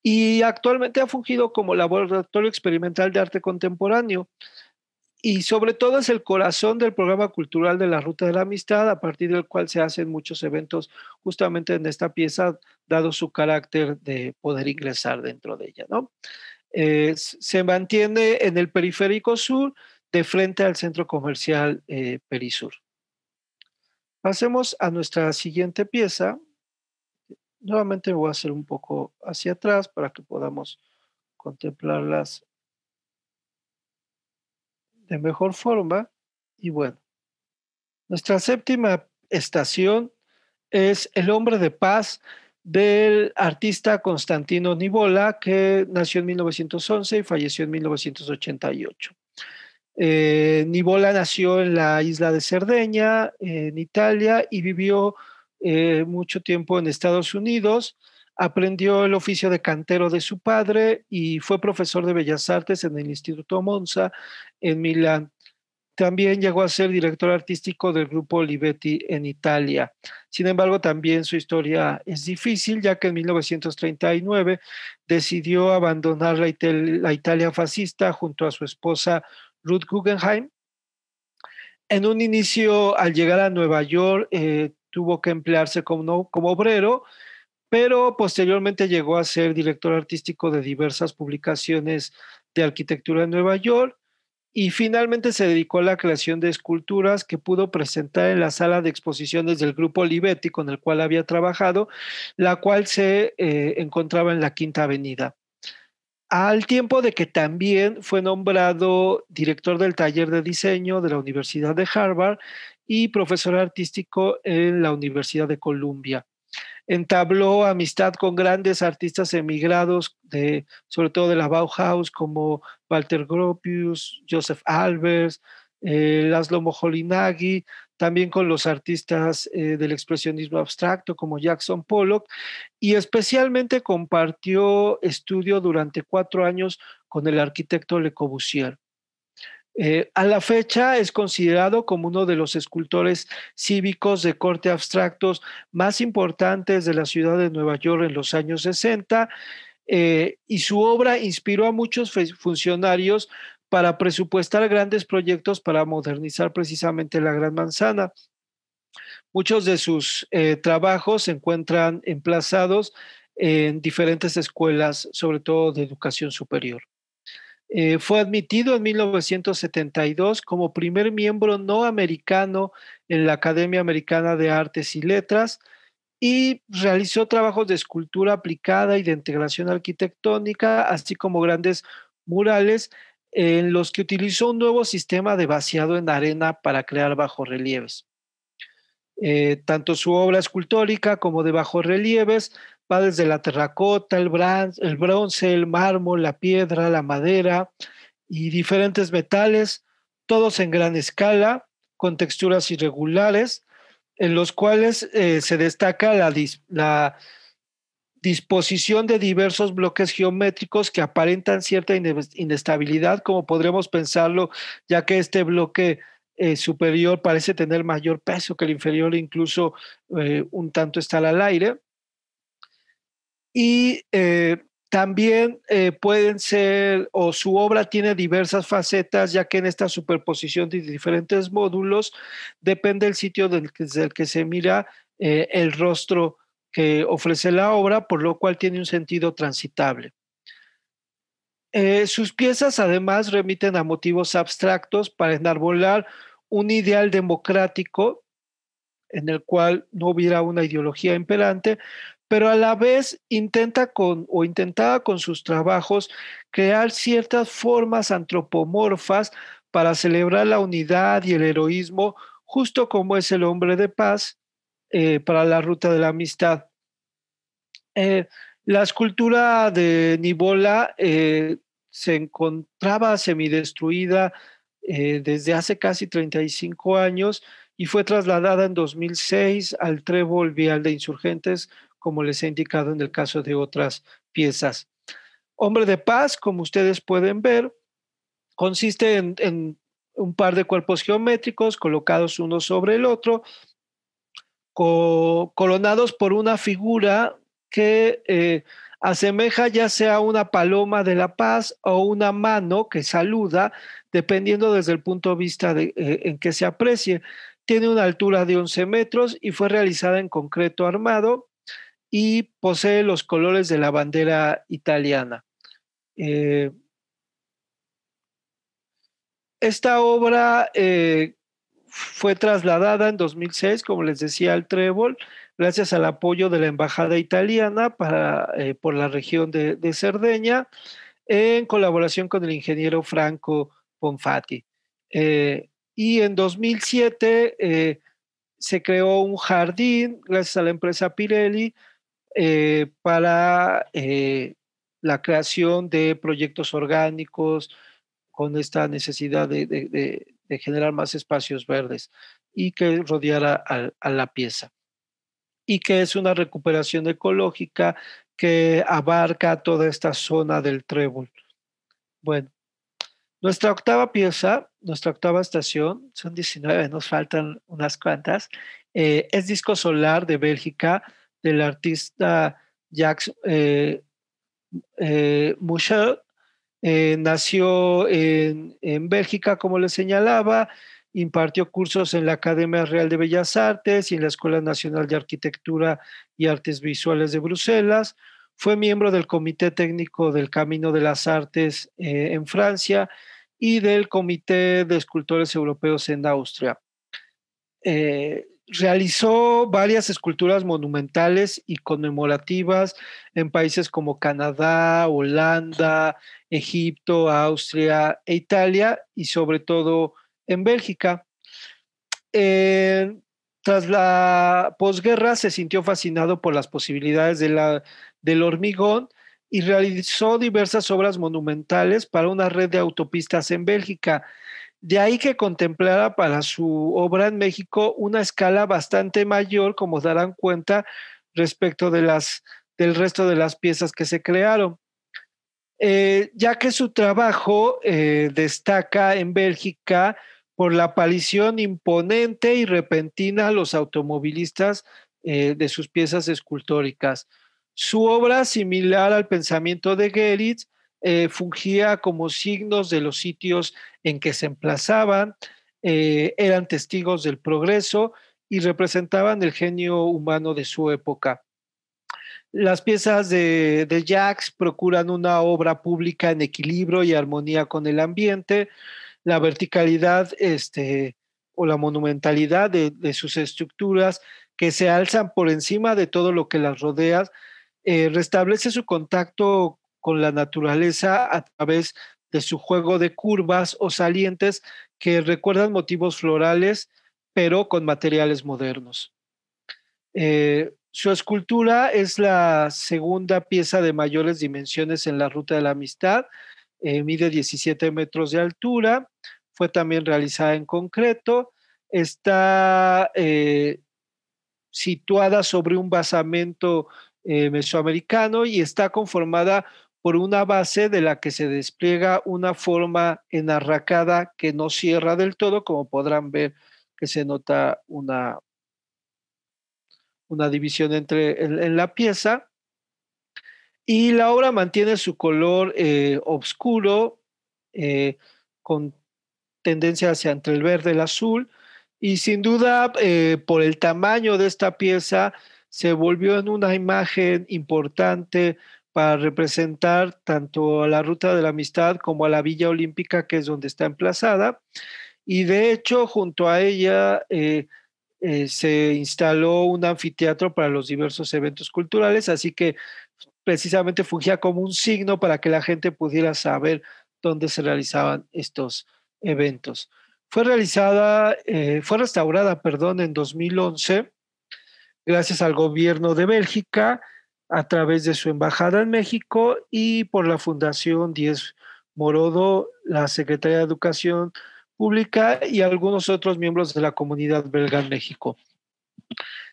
y actualmente ha fungido como laboratorio experimental de arte contemporáneo y sobre todo es el corazón del programa cultural de la Ruta de la Amistad, a partir del cual se hacen muchos eventos justamente en esta pieza, dado su carácter de poder ingresar dentro de ella, ¿no? Se mantiene en el periférico sur, de frente al centro comercial Perisur. Pasemos a nuestra siguiente pieza. Nuevamente voy a hacer un poco hacia atrás para que podamos contemplarlas de mejor forma. Y bueno, nuestra séptima estación es El hombre de paz del artista Constantino Nivola, que nació en 1911 y falleció en 1988. Nivola nació en la isla de Cerdeña, en Italia, y vivió mucho tiempo en Estados Unidos. Aprendió el oficio de cantero de su padre y fue profesor de Bellas Artes en el Instituto Monza en Milán. También llegó a ser director artístico del grupo Olivetti en Italia. Sin embargo, también su historia es difícil, ya que en 1939 decidió abandonar la Italia fascista junto a su esposa Ruth Guggenheim. En un inicio, al llegar a Nueva York, tuvo que emplearse como obrero, pero posteriormente llegó a ser director artístico de diversas publicaciones de arquitectura en Nueva York y finalmente se dedicó a la creación de esculturas que pudo presentar en la sala de exposiciones del Grupo Olivetti, con el cual había trabajado, la cual se encontraba en la Quinta Avenida. Al tiempo de que también fue nombrado director del taller de diseño de la Universidad de Harvard y profesor artístico en la Universidad de Columbia. Entabló amistad con grandes artistas emigrados, sobre todo de la Bauhaus, como Walter Gropius, Joseph Albers, Laszlo Moholy-Nagy, también con los artistas del expresionismo abstracto como Jackson Pollock, y especialmente compartió estudio durante 4 años con el arquitecto Le Corbusier. A la fecha es considerado como uno de los escultores cívicos de corte abstractos más importantes de la ciudad de Nueva York en los años 60, y su obra inspiró a muchos funcionarios para presupuestar grandes proyectos para modernizar precisamente la Gran Manzana. Muchos de sus trabajos se encuentran emplazados en diferentes escuelas, sobre todo de educación superior. Fue admitido en 1972 como primer miembro no americano en la Academia Americana de Artes y Letras y realizó trabajos de escultura aplicada y de integración arquitectónica, así como grandes murales en los que utilizó un nuevo sistema de vaciado en arena para crear bajorrelieves. Tanto su obra escultórica como de bajorrelieves va desde la terracota, el bronce, el mármol, la piedra, la madera y diferentes metales, todos en gran escala, con texturas irregulares, en los cuales se destaca la disposición de diversos bloques geométricos que aparentan cierta inestabilidad, como podremos pensarlo, ya que este bloque superior parece tener mayor peso que el inferior, incluso un tanto está al aire. Y también pueden ser, o su obra tiene diversas facetas, ya que en esta superposición de diferentes módulos depende el sitio desde el que se mira el rostro que ofrece la obra, por lo cual tiene un sentido transitable. Sus piezas además remiten a motivos abstractos para enarbolar un ideal democrático en el cual no hubiera una ideología imperante, pero a la vez intentaba con sus trabajos crear ciertas formas antropomorfas para celebrar la unidad y el heroísmo, justo como es el hombre de paz para la ruta de la amistad. Eh, la escultura de Nibola se encontraba semidestruida desde hace casi 35 años y fue trasladada en 2006 al Trébol Vial de Insurgentes, como les he indicado en el caso de otras piezas. Hombre de Paz, como ustedes pueden ver, consiste en un par de cuerpos geométricos colocados uno sobre el otro, coronados por una figura que asemeja ya sea una paloma de la paz o una mano que saluda, dependiendo desde el punto de vista en que se aprecie. Tiene una altura de 11 metros y fue realizada en concreto armado y posee los colores de la bandera italiana. Eh, esta obra fue trasladada en 2006, como les decía, al Trébol, gracias al apoyo de la Embajada Italiana por la región de Cerdeña, en colaboración con el ingeniero Franco Bonfatti. Y en 2007 se creó un jardín, gracias a la empresa Pirelli, para la creación de proyectos orgánicos con esta necesidad de generar más espacios verdes y que rodeara a la pieza. Y que es una recuperación ecológica que abarca toda esta zona del trébol. Bueno, nuestra octava pieza, nuestra octava estación, son 19, nos faltan unas cuantas, es Disco Solar de Bélgica, del artista Jacques Mouchel. Nació en Bélgica, como le señalaba, impartió cursos en la Academia Real de Bellas Artes y en la Escuela Nacional de Arquitectura y Artes Visuales de Bruselas. Fue miembro del Comité Técnico del Camino de las Artes en Francia y del Comité de Escultores Europeos en Austria. Realizó varias esculturas monumentales y conmemorativas en países como Canadá, Holanda, Egipto, Austria e Italia, y sobre todo en Bélgica. Eh, Tras la posguerra se sintió fascinado por las posibilidades del hormigón y realizó diversas obras monumentales para una red de autopistas en Bélgica. De ahí que contemplara para su obra en México una escala bastante mayor, como darán cuenta, respecto del resto de las piezas que se crearon. Ya que su trabajo destaca en Bélgica por la aparición imponente y repentina a los automovilistas de sus piezas escultóricas. Su obra, similar al pensamiento de Geritz, fungía como signos de los sitios en que se emplazaban, eran testigos del progreso y representaban el genio humano de su época. Las piezas de Jacques procuran una obra pública en equilibrio y armonía con el ambiente, la verticalidad o la monumentalidad de sus estructuras que se alzan por encima de todo lo que las rodea, restablece su contacto con la naturaleza a través de su juego de curvas o salientes que recuerdan motivos florales, pero con materiales modernos. Su escultura es la segunda pieza de mayores dimensiones en la Ruta de la Amistad, mide 17 metros de altura, fue también realizada en concreto, está situada sobre un basamento mesoamericano y está conformada por una base de la que se despliega una forma enarracada que no cierra del todo, como podrán ver que se nota una división en la pieza, y la obra mantiene su color oscuro, eh, con tendencia hacia entre el verde y el azul, y sin duda por el tamaño de esta pieza se volvió en una imagen importante para representar tanto a la Ruta de la Amistad como a la Villa Olímpica, que es donde está emplazada, y de hecho junto a ella se instaló un anfiteatro para los diversos eventos culturales, así que precisamente fungía como un signo para que la gente pudiera saber dónde se realizaban estos eventos. Fue restaurada, perdón, en 2011 gracias al gobierno de Bélgica a través de su embajada en México y por la Fundación 10 Morodo, la Secretaría de Educación Pública y algunos otros miembros de la comunidad belga en México.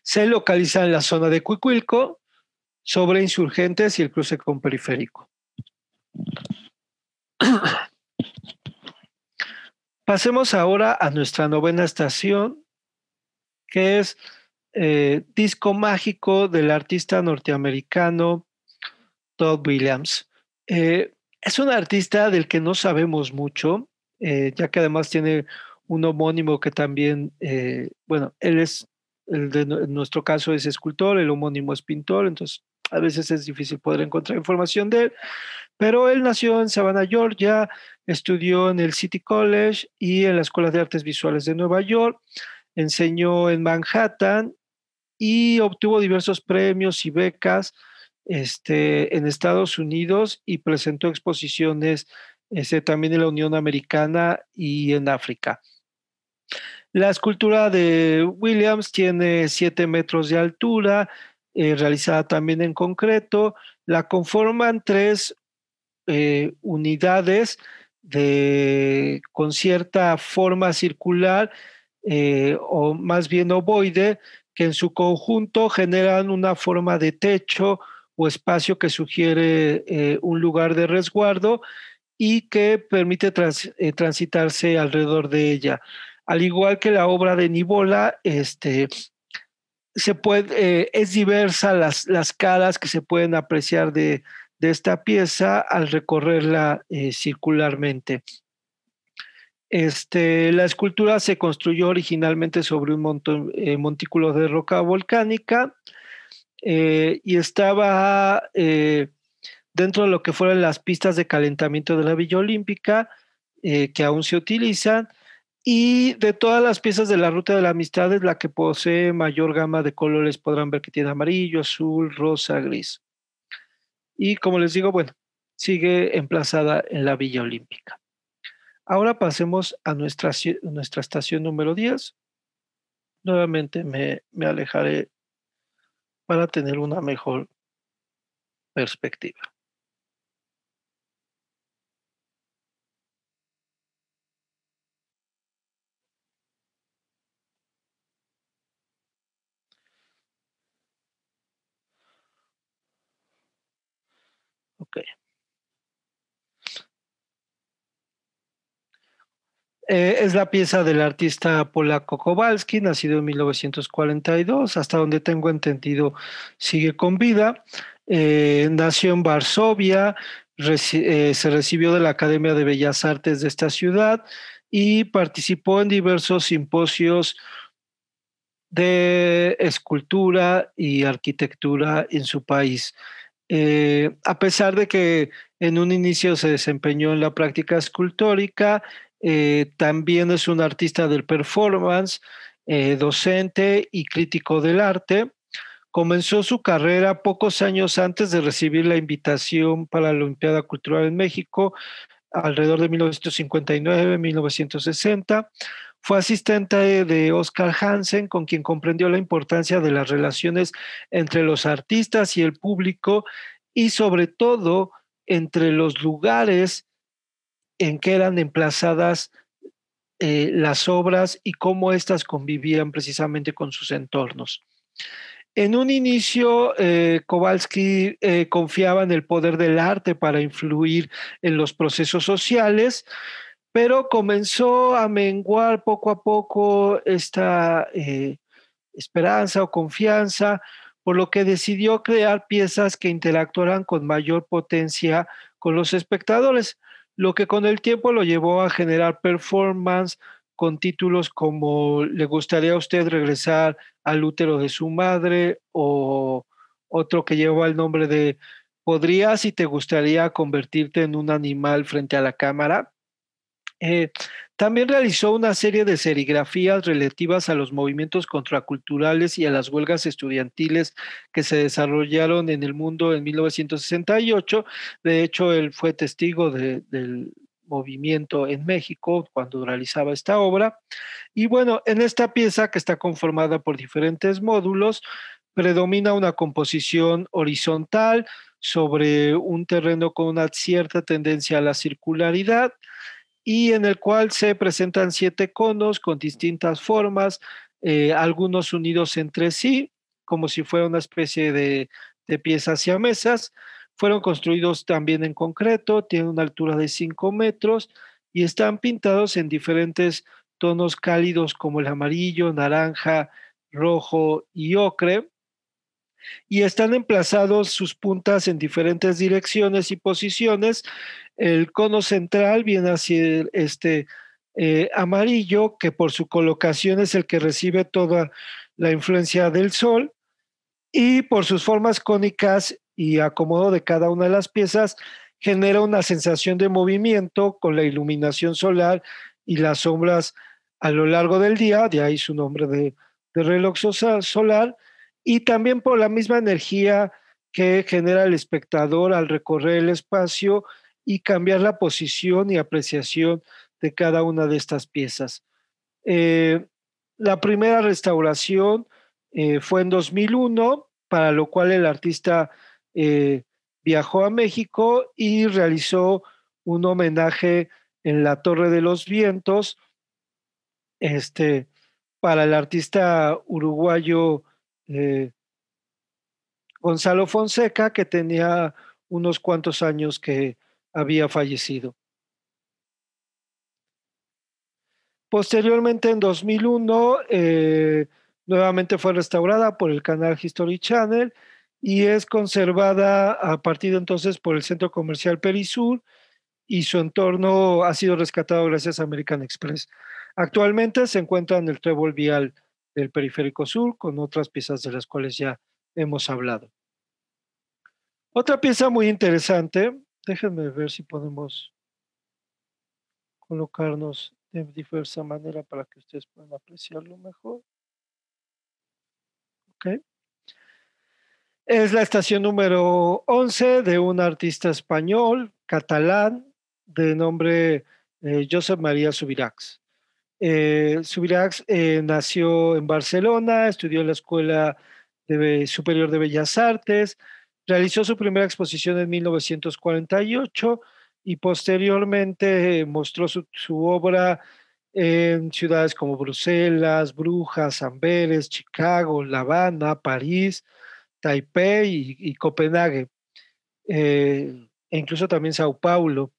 Se localiza en la zona de Cuicuilco, sobre Insurgentes y el cruce con Periférico. Pasemos ahora a nuestra novena estación, que es Disco Mágico del artista norteamericano Todd Williams. Es un artista del que no sabemos mucho, ya que además tiene un homónimo que también, bueno, él es, en nuestro caso es escultor, el homónimo es pintor, entonces a veces es difícil poder encontrar información de él, pero él nació en Savannah, Georgia, estudió en el City College y en la Escuela de Artes Visuales de Nueva York, enseñó en Manhattan y obtuvo diversos premios y becas en Estados Unidos y presentó exposiciones también en la Unión Americana y en África. La escultura de Williams tiene 7 metros de altura, realizada también en concreto. La conforman tres unidades con cierta forma circular o más bien ovoide, que en su conjunto generan una forma de techo o espacio que sugiere un lugar de resguardo y que permite transitarse alrededor de ella. Al igual que la obra de Nivola, es diversa las caras que se pueden apreciar de esta pieza al recorrerla circularmente. La escultura se construyó originalmente sobre un montículo de roca volcánica y estaba dentro de lo que fueron las pistas de calentamiento de la Villa Olímpica, que aún se utilizan, y de todas las piezas de la Ruta de la Amistad es la que posee mayor gama de colores. Podrán ver que tiene amarillo, azul, rosa, gris. Y como les digo, bueno, sigue emplazada en la Villa Olímpica. Ahora pasemos a nuestra estación número 10. Nuevamente me alejaré para tener una mejor perspectiva. Ok. Es la pieza del artista polaco Kowalski, nacido en 1942, hasta donde tengo entendido sigue con vida. Nació en Varsovia, se recibió de la Academia de Bellas Artes de esta ciudad y participó en diversos simposios de escultura y arquitectura en su país. A pesar de que en un inicio se desempeñó en la práctica escultórica, también es un artista del performance, docente y crítico del arte. Comenzó su carrera pocos años antes de recibir la invitación para la Olimpiada Cultural en México, alrededor de 1959-1960. Fue asistente de Oscar Hansen, con quien comprendió la importancia de las relaciones entre los artistas y el público y sobre todo entre los lugares en que eran emplazadas las obras y cómo éstas convivían precisamente con sus entornos. En un inicio, Kowalski confiaba en el poder del arte para influir en los procesos sociales, pero comenzó a menguar poco a poco esta esperanza o confianza, por lo que decidió crear piezas que interactuaran con mayor potencia con los espectadores, lo que con el tiempo lo llevó a generar performance con títulos como ¿Le gustaría a usted regresar al útero de su madre? O otro que llevaba el nombre de ¿Podrías y te gustaría convertirte en un animal frente a la cámara? Eh, También realizó una serie de serigrafías relativas a los movimientos contraculturales y a las huelgas estudiantiles que se desarrollaron en el mundo en 1968. De hecho, él fue testigo del movimiento en México cuando realizaba esta obra. Y bueno, en esta pieza que está conformada por diferentes módulos, predomina una composición horizontal sobre un terreno con una cierta tendencia a la circularidad y en el cual se presentan 7 conos con distintas formas, algunos unidos entre sí, como si fuera una especie de piezas siamesas. Fueron construidos también en concreto, tienen una altura de 5 metros y están pintados en diferentes tonos cálidos como el amarillo, naranja, rojo y ocre, y están emplazados sus puntas en diferentes direcciones y posiciones. El cono central viene hacia este amarillo, que por su colocación es el que recibe toda la influencia del sol, y por sus formas cónicas y acomodo de cada una de las piezas, genera una sensación de movimiento con la iluminación solar y las sombras a lo largo del día, de ahí su nombre de reloj solar, y también por la misma energía que genera el espectador al recorrer el espacio y cambiar la posición y apreciación de cada una de estas piezas. Eh, la primera restauración fue en 2001, para lo cual el artista eh, viajó a México y realizó un homenaje en la Torre de los Vientos, este, para el artista uruguayo eh, Gonzalo Fonseca, que tenía unos cuantos años que había fallecido. Posteriormente, en 2001, nuevamente fue restaurada por el canal History Channel y es conservada a partir de entonces por el Centro Comercial Perisur, y su entorno ha sido rescatado gracias a American Express. Actualmente se encuentra en el trébol vial del Periférico Sur con otras piezas de las cuales ya hemos hablado. Otra pieza muy interesante, déjenme ver si podemos colocarnos de diversa manera para que ustedes puedan apreciarlo mejor. ¿Ok? Es la estación número 11 de un artista español, catalán, de nombre Josep María Subirachs. Subirachs nació en Barcelona, estudió en la Escuela Superior de Bellas Artes, realizó su primera exposición en 1948 y posteriormente mostró su obra en ciudades como Bruselas, Brujas, Amberes, Chicago, La Habana, París, Taipei y Copenhague, e incluso también Sao Paulo.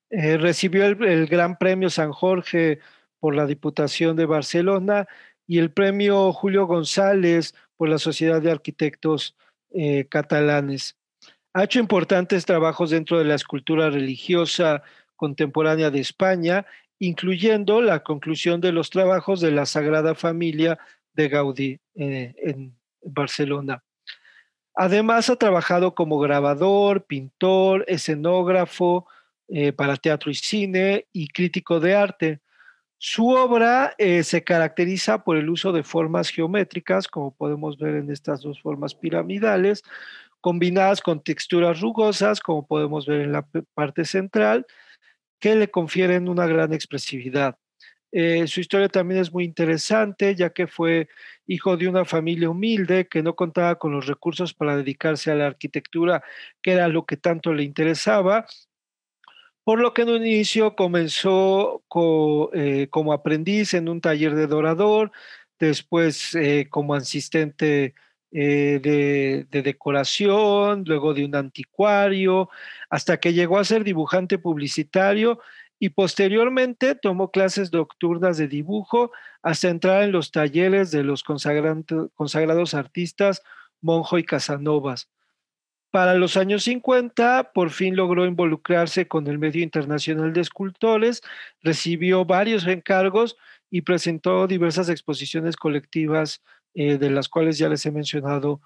Recibió el Gran Premio San Jorge por la Diputación de Barcelona y el Premio Julio González por la Sociedad de Arquitectos Catalanes. Ha hecho importantes trabajos dentro de la escultura religiosa contemporánea de España, incluyendo la conclusión de los trabajos de la Sagrada Familia de Gaudí en Barcelona. Además, ha trabajado como grabador, pintor, escenógrafo para teatro y cine y crítico de arte. Su obra se caracteriza por el uso de formas geométricas, como podemos ver en estas dos formas piramidales, combinadas con texturas rugosas, como podemos ver en la parte central, que le confieren una gran expresividad. Su historia también es muy interesante, ya que fue hijo de una familia humilde que no contaba con los recursos para dedicarse a la arquitectura, que era lo que tanto le interesaba, por lo que en un inicio comenzó como aprendiz en un taller de dorador, después como asistente de decoración, luego de un anticuario, hasta que llegó a ser dibujante publicitario y posteriormente tomó clases nocturnas de dibujo hasta entrar en los talleres de los consagrados artistas Monjo y Casanovas. Para los años 50, por fin logró involucrarse con el medio internacional de escultores, recibió varios encargos y presentó diversas exposiciones colectivas, de las cuales ya les he mencionado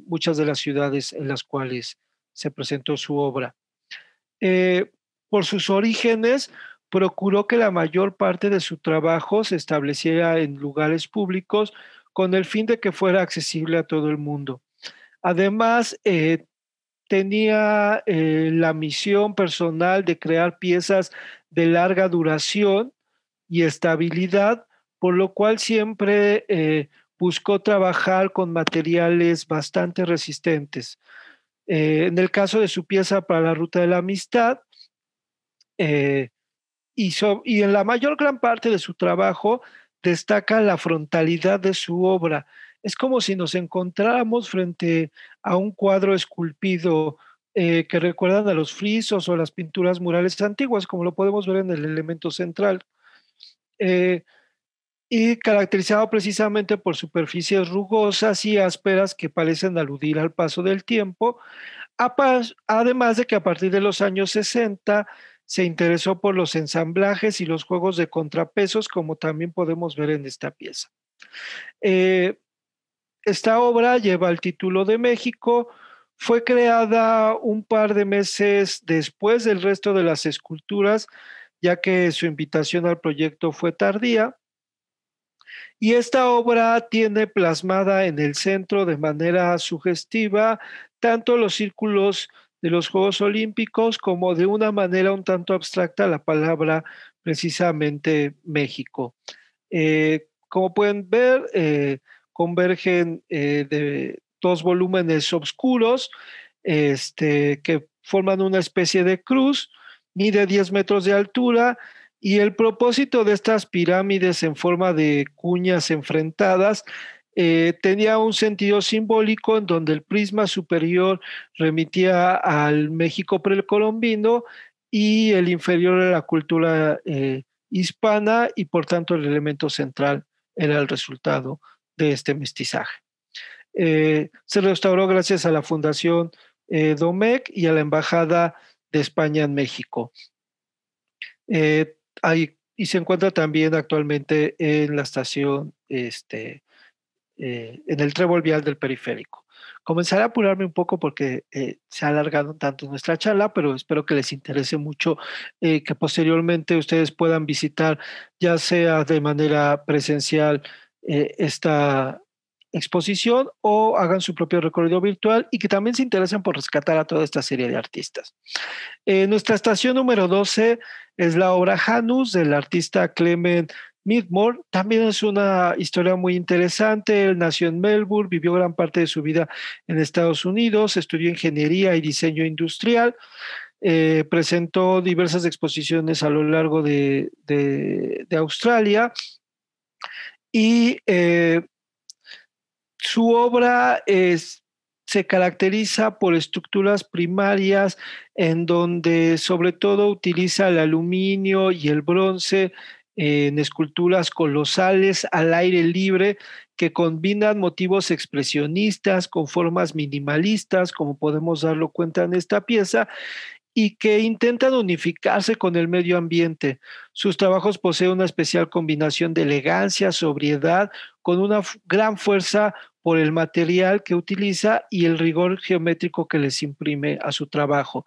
muchas de las ciudades en las cuales se presentó su obra. Eh, por sus orígenes, procuró que la mayor parte de su trabajo se estableciera en lugares públicos con el fin de que fuera accesible a todo el mundo. Además, tenía la misión personal de crear piezas de larga duración y estabilidad, por lo cual siempre buscó trabajar con materiales bastante resistentes. En el caso de su pieza para la Ruta de la Amistad, eh, y en la mayor gran parte de su trabajo destaca la frontalidad de su obra. Es como si nos encontráramos frente a un cuadro esculpido que recuerdan a los frisos o las pinturas murales antiguas, como lo podemos ver en el elemento central, eh, y caracterizado precisamente por superficies rugosas y ásperas que parecen aludir al paso del tiempo, además de que a partir de los años 60 se interesó por los ensamblajes y los juegos de contrapesos, como también podemos ver en esta pieza. Eh, esta obra lleva el título de México, fue creada un par de meses después del resto de las esculturas, ya que su invitación al proyecto fue tardía. Y esta obra tiene plasmada en el centro de manera sugestiva tanto los círculos de los Juegos Olímpicos como de una manera un tanto abstracta la palabra precisamente México. Como pueden ver, convergen de dos volúmenes oscuros que forman una especie de cruz, mide 10 metros de altura y el propósito de estas pirámides en forma de cuñas enfrentadas tenía un sentido simbólico en donde el prisma superior remitía al México precolombino y el inferior a la cultura hispana y por tanto el elemento central era el resultado de este mestizaje. Se restauró gracias a la Fundación Domecq y a la Embajada de España en México. Y se encuentra también actualmente en la estación, en el trébol vial del periférico. Comenzaré a apurarme un poco porque se ha alargado tanto nuestra charla, pero espero que les interese mucho, que posteriormente ustedes puedan visitar, ya sea de manera presencial, esta exposición o hagan su propio recorrido virtual y que también se interesen por rescatar a toda esta serie de artistas. Nuestra estación número 12 es la obra Janus del artista Clement Midmore. También es una historia muy interesante. Él nació en Melbourne, vivió gran parte de su vida en Estados Unidos, estudió ingeniería y diseño industrial, presentó diversas exposiciones a lo largo de Australia y su obra se caracteriza por estructuras primarias en donde sobre todo utiliza el aluminio y el bronce en esculturas colosales al aire libre que combinan motivos expresionistas con formas minimalistas, como podemos darlo cuenta en esta pieza, y que intentan unificarse con el medio ambiente. Sus trabajos poseen una especial combinación de elegancia, sobriedad, con una gran fuerza por el material que utiliza y el rigor geométrico que les imprime a su trabajo.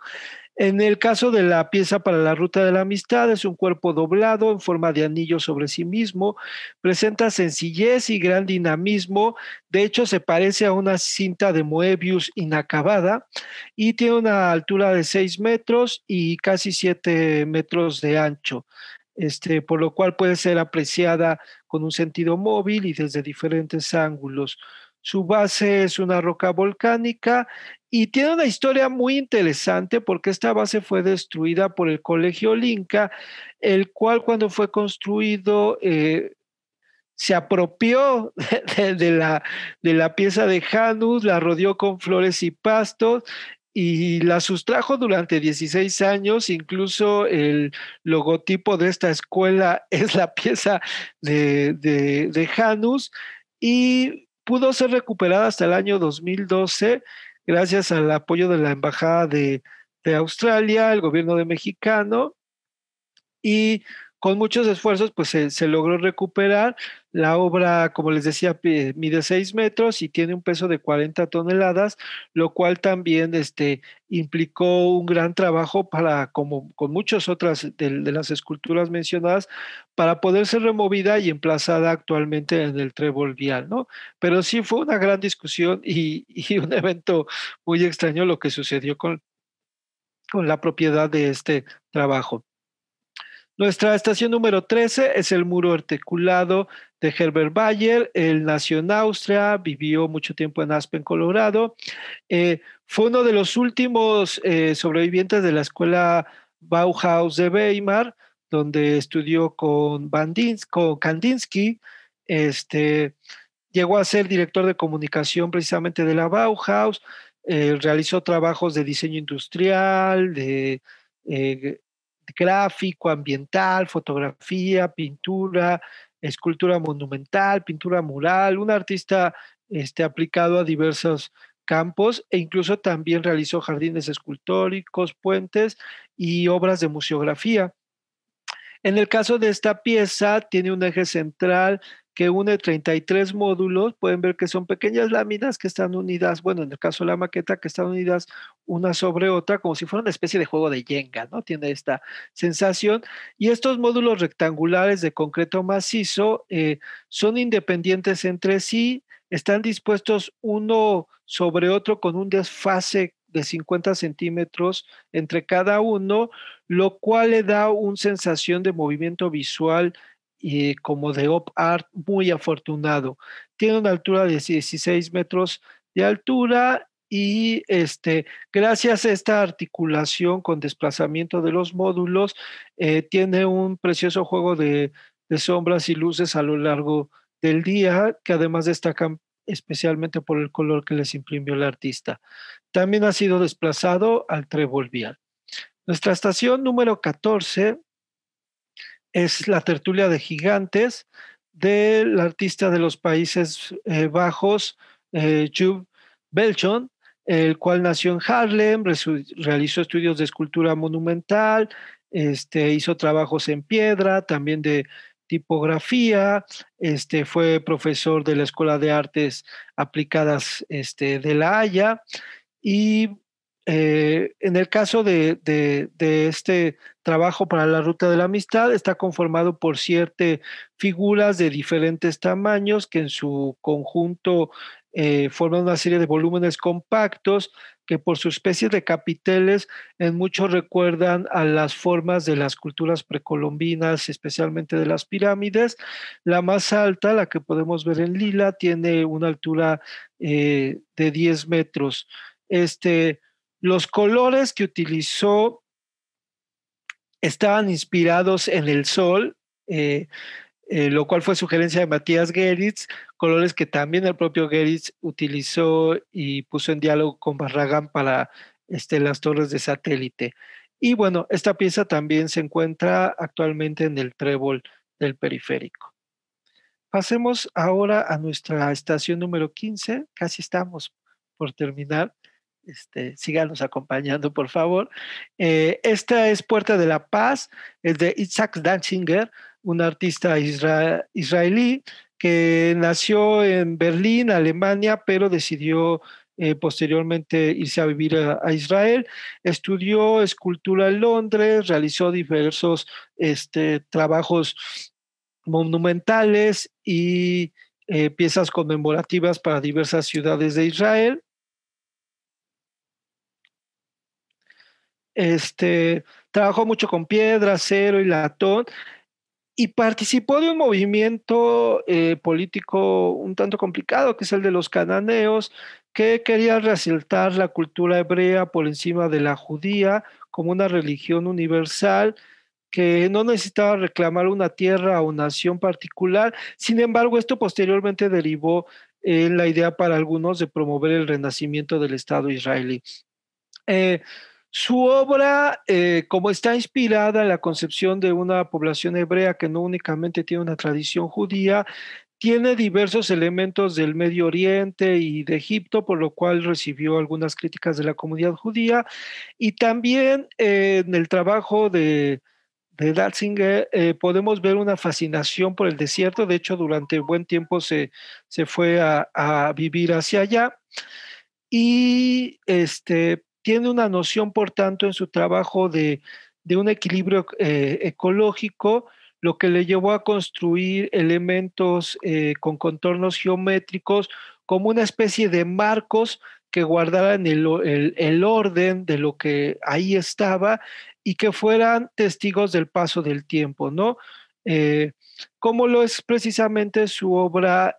En el caso de la pieza para la Ruta de la Amistad, es un cuerpo doblado en forma de anillo sobre sí mismo, presenta sencillez y gran dinamismo, de hecho se parece a una cinta de Moebius inacabada y tiene una altura de 6 metros y casi 7 metros de ancho. Por lo cual puede ser apreciada con un sentido móvil y desde diferentes ángulos. Su base es una roca volcánica y tiene una historia muy interesante porque esta base fue destruida por el Colegio Linca, el cual cuando fue construido se apropió de la pieza de Janus, la rodeó con flores y pastos y la sustrajo durante 16 años. Incluso el logotipo de esta escuela es la pieza de Janus y pudo ser recuperada hasta el año 2012 gracias al apoyo de la Embajada de Australia, el gobierno de mexicano y con muchos esfuerzos pues se logró recuperar. La obra, como les decía, mide 6 metros y tiene un peso de 40 toneladas, lo cual también implicó un gran trabajo para, como con muchas otras de las esculturas mencionadas, para poder ser removida y emplazada actualmente en el trébol vial, ¿no? Pero sí fue una gran discusión y un evento muy extraño lo que sucedió con la propiedad de este trabajo. Nuestra estación número 13 es el muro articulado de Herbert Bayer. Él nació en Austria, vivió mucho tiempo en Aspen, Colorado. Fue uno de los últimos sobrevivientes de la escuela Bauhaus de Weimar, donde estudió con Kandinsky. Este, Llegó a ser director de comunicación precisamente de la Bauhaus. Realizó trabajos de diseño industrial, eh, gráfico, ambiental, fotografía, pintura, escultura monumental, pintura mural, un artista aplicado a diversos campos e incluso también realizó jardines escultóricos, puentes y obras de museografía. En el caso de esta pieza, tiene un eje central que une 33 módulos. Pueden ver que son pequeñas láminas que están unidas, bueno, en el caso de la maqueta, que están unidas una sobre otra, como si fuera una especie de juego de Jenga, ¿no? Tiene esta sensación. Y estos módulos rectangulares de concreto macizo son independientes entre sí, están dispuestos uno sobre otro con un desfase de 50 centímetros entre cada uno, lo cual le da una sensación de movimiento visual como de op art muy afortunado. Tiene una altura de 16 metros de altura y gracias a esta articulación con desplazamiento de los módulos, tiene un precioso juego de sombras y luces a lo largo del día, que además destacan especialmente por el color que les imprimió el artista. También ha sido desplazado al trébol vial. Nuestra estación número 14 es la tertulia de gigantes del artista de los Países Bajos, Joop Belchon, el cual nació en Haarlem, realizó estudios de escultura monumental, hizo trabajos en piedra, también de tipografía, fue profesor de la Escuela de Artes Aplicadas de La Haya y en el caso de este trabajo para la Ruta de la Amistad, está conformado por 7 figuras de diferentes tamaños que en su conjunto forman una serie de volúmenes compactos que por su especie de capiteles en mucho recuerdan a las formas de las culturas precolombinas, especialmente de las pirámides. La más alta, la que podemos ver en lila, tiene una altura de 10 metros. Los colores que utilizó estaban inspirados en el sol, lo cual fue sugerencia de Matías Geritz, colores que también el propio Geritz utilizó y puso en diálogo con Barragán para las torres de satélite. Y bueno, esta pieza también se encuentra actualmente en el trébol del periférico. Pasemos ahora a nuestra estación número 15, casi estamos por terminar. Síganos acompañando, por favor. Esta es Puerta de la Paz, es de Isaac Danziger, un artista israelí que nació en Berlín, Alemania, pero decidió posteriormente irse a vivir a Israel. Estudió escultura en Londres, realizó diversos trabajos monumentales y piezas conmemorativas para diversas ciudades de Israel. Trabajó mucho con piedra, acero y latón y participó de un movimiento político un tanto complicado, que es el de los cananeos, que quería resaltar la cultura hebrea por encima de la judía como una religión universal que no necesitaba reclamar una tierra o nación particular. Sin embargo, esto posteriormente derivó en la idea para algunos de promover el renacimiento del Estado israelí. Eh, Su obra, como está inspirada en la concepción de una población hebrea que no únicamente tiene una tradición judía, tiene diversos elementos del Medio Oriente y de Egipto, por lo cual recibió algunas críticas de la comunidad judía. Y también en el trabajo de Datzinger podemos ver una fascinación por el desierto. De hecho, durante buen tiempo se fue a vivir hacia allá. Y tiene una noción, por tanto, en su trabajo de un equilibrio ecológico, lo que le llevó a construir elementos con contornos geométricos como una especie de marcos que guardaran el orden de lo que ahí estaba y que fueran testigos del paso del tiempo, ¿no? Eh, Como lo es precisamente su obra,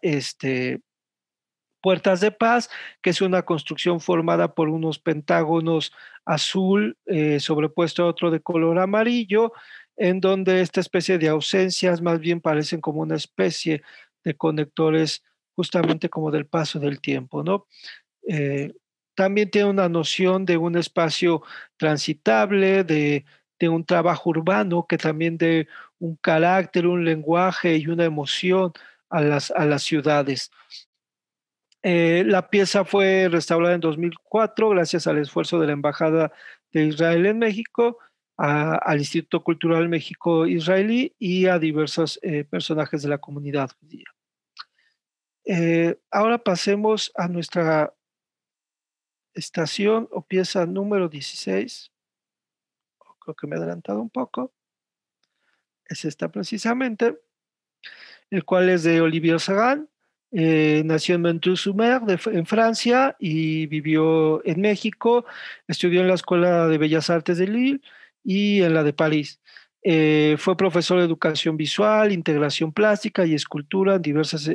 Puertas de Paz, que es una construcción formada por unos pentágonos azul sobrepuesto a otro de color amarillo, en donde esta especie de ausencias más bien parecen como una especie de conectores justamente como del paso del tiempo, ¿no? Eh, También tiene una noción de un espacio transitable, de un trabajo urbano que también de un carácter, un lenguaje y una emoción a las ciudades. La pieza fue restaurada en 2004 gracias al esfuerzo de la Embajada de Israel en México, al Instituto Cultural México-Israelí y a diversos personajes de la comunidad judía. Ahora pasemos a nuestra estación o pieza número 16. Creo que me he adelantado un poco. Es esta precisamente, el cual es de Olivier Sagan. Nació en Montreuil-sur-Mer, en Francia, y vivió en México. Estudió en la Escuela de Bellas Artes de Lille y en la de París. Fue profesor de educación visual, integración plástica y escultura en diversas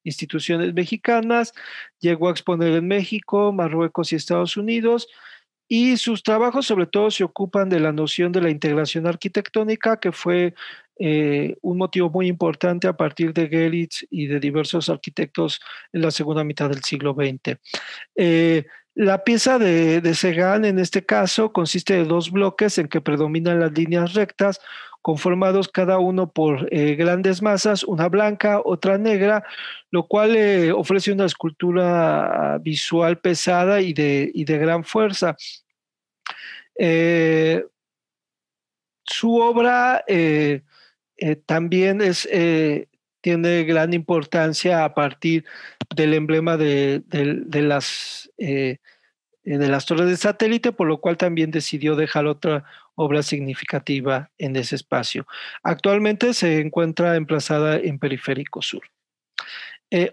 instituciones mexicanas. Llegó a exponer en México, Marruecos y Estados Unidos, y sus trabajos sobre todo se ocupan de la noción de la integración arquitectónica, que fue un motivo muy importante a partir de Geritz y de diversos arquitectos en la segunda mitad del siglo XX. La pieza de Cézanne en este caso consiste de dos bloques en que predominan las líneas rectas, conformados cada uno por grandes masas, una blanca, otra negra, lo cual ofrece una escultura visual pesada y de gran fuerza. Eh, Su obra también tiene gran importancia a partir del emblema de las torres de satélite, por lo cual también decidió dejar otra obra significativa en ese espacio. Actualmente se encuentra emplazada en Periférico Sur.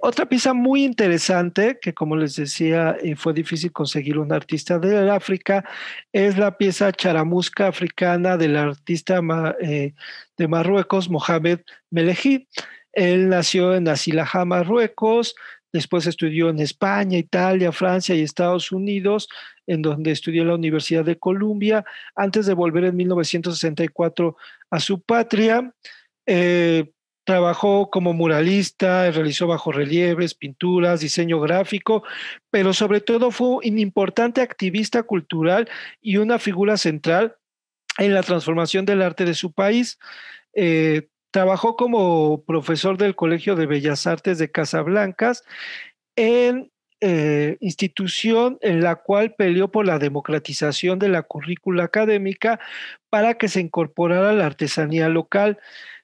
Otra pieza muy interesante, que como les decía, fue difícil conseguir un artista del África, es la pieza Charamusca africana del artista de Marruecos, Mohamed Melehi. Él nació en Asilaja, Marruecos, después estudió en España, Italia, Francia y Estados Unidos, en donde estudió en la Universidad de Columbia, antes de volver en 1964 a su patria. Eh, Trabajó como muralista, realizó bajorrelieves, pinturas, diseño gráfico, pero sobre todo fue un importante activista cultural y una figura central en la transformación del arte de su país. Trabajó como profesor del Colegio de Bellas Artes de Casablancas, en institución en la cual peleó por la democratización de la currícula académica para que se incorporara la artesanía local.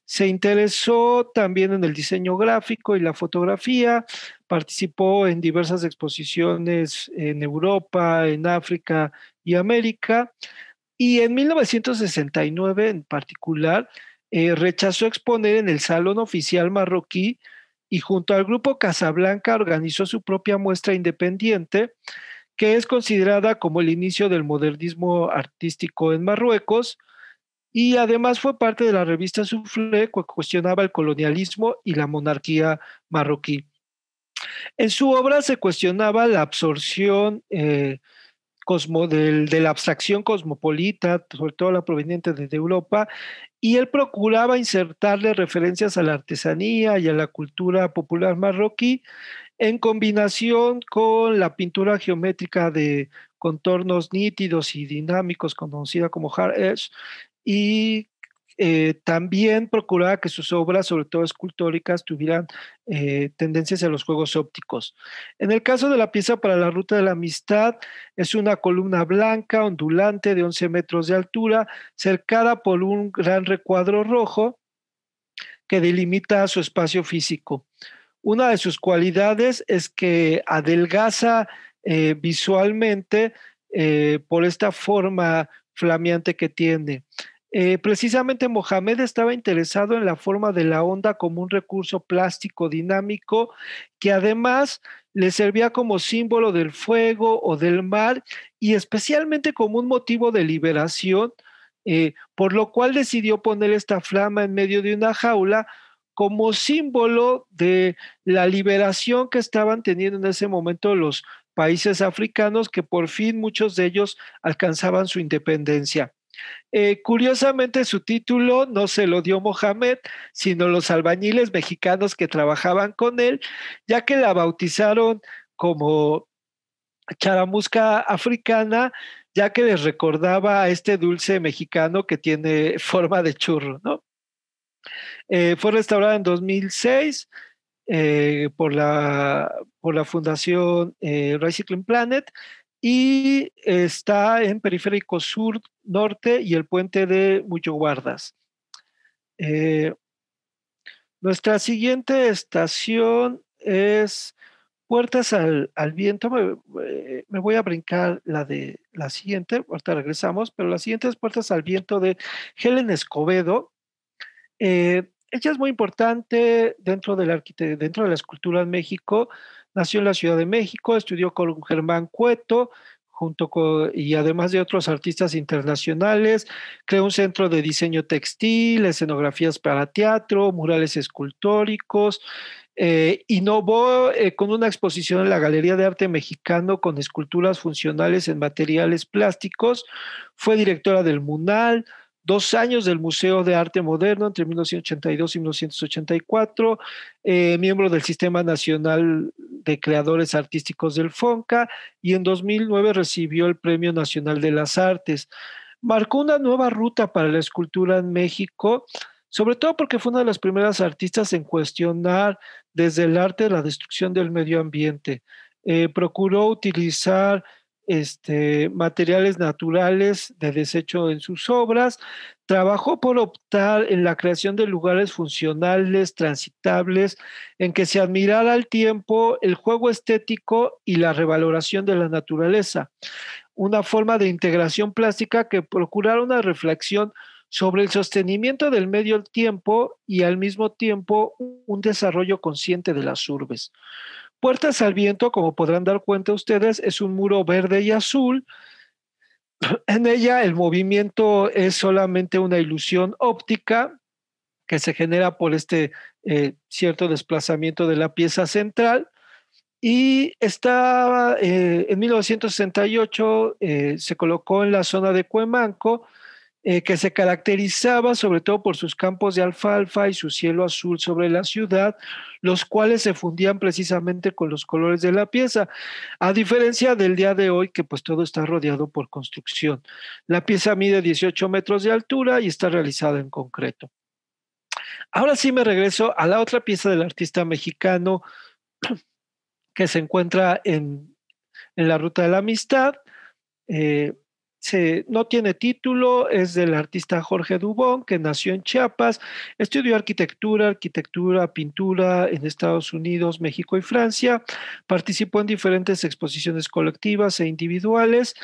Se interesó también en el diseño gráfico y la fotografía, participó en diversas exposiciones en Europa, en África y América, y en 1969 en particular rechazó exponer en el Salón Oficial Marroquí y junto al grupo Casablanca organizó su propia muestra independiente, que es considerada como el inicio del modernismo artístico en Marruecos, y además fue parte de la revista Soufflé, que cuestionaba el colonialismo y la monarquía marroquí. En su obra se cuestionaba la absorción de la abstracción cosmopolita, sobre todo la proveniente desde Europa, y él procuraba insertarle referencias a la artesanía y a la cultura popular marroquí en combinación con la pintura geométrica de contornos nítidos y dinámicos, conocida como hard edge, y también procuraba que sus obras, sobre todo escultóricas, tuvieran tendencias a los juegos ópticos. En el caso de la pieza para la Ruta de la Amistad, es una columna blanca, ondulante, de 11 metros de altura, cercada por un gran recuadro rojo que delimita su espacio físico. Una de sus cualidades es que adelgaza visualmente por esta forma flameante que tiene. Precisamente Mohamed estaba interesado en la forma de la onda como un recurso plástico dinámico que además le servía como símbolo del fuego o del mar y especialmente como un motivo de liberación, por lo cual decidió poner esta flama en medio de una jaula como símbolo de la liberación que estaban teniendo en ese momento los países africanos, que por fin muchos de ellos alcanzaban su independencia. Curiosamente, su título no se lo dio Mohamed, sino los albañiles mexicanos que trabajaban con él, ya que la bautizaron como charamusca africana, ya que les recordaba a este dulce mexicano que tiene forma de churro, ¿no? Fue restaurada en 2006 por la Fundación Recycling Planet y está en Periférico Sur Norte y el puente de Muyoguardas. Eh, Nuestra siguiente estación es Puertas al Viento. Me voy a brincar la de la siguiente, ahorita regresamos, pero la siguiente es Puertas al Viento de Helen Escobedo. Ella es muy importante dentro de la escultura en México. Nació en la Ciudad de México, estudió con Germán Cueto, y además de otros artistas internacionales, creó un centro de diseño textil, escenografías para teatro, murales escultóricos. Innovó con una exposición en la Galería de Arte Mexicano con esculturas funcionales en materiales plásticos. Fue directora del MUNAL, 2 años del Museo de Arte Moderno entre 1982 y 1984, miembro del Sistema Nacional de Creadores Artísticos del FONCA y en 2009 recibió el Premio Nacional de las Artes. Marcó una nueva ruta para la escultura en México, sobre todo porque fue una de las primeras artistas en cuestionar desde el arte la destrucción del medio ambiente. Procuró utilizar materiales naturales de desecho en sus obras, trabajó por optar en la creación de lugares funcionales, transitables, en que se admirara al tiempo el juego estético y la revaloración de la naturaleza, una forma de integración plástica que procurara una reflexión sobre el sostenimiento del medio tiempo y al mismo tiempo un desarrollo consciente de las urbes. Puertas al Viento, como podrán dar cuenta ustedes, es un muro verde y azul. En ella el movimiento es solamente una ilusión óptica que se genera por cierto desplazamiento de la pieza central. Y estaba en 1968, se colocó en la zona de Cuemanco, que se caracterizaba sobre todo por sus campos de alfalfa y su cielo azul sobre la ciudad, los cuales se fundían precisamente con los colores de la pieza, a diferencia del día de hoy que pues todo está rodeado por construcción. La pieza mide 18 metros de altura y está realizada en concreto. Ahora sí me regreso a la otra pieza del artista mexicano que se encuentra en la Ruta de la Amistad. Eh, no tiene título, es del artista Jorge Dubón, que nació en Chiapas, estudió arquitectura, pintura en Estados Unidos, México y Francia, participó en diferentes exposiciones colectivas e individuales,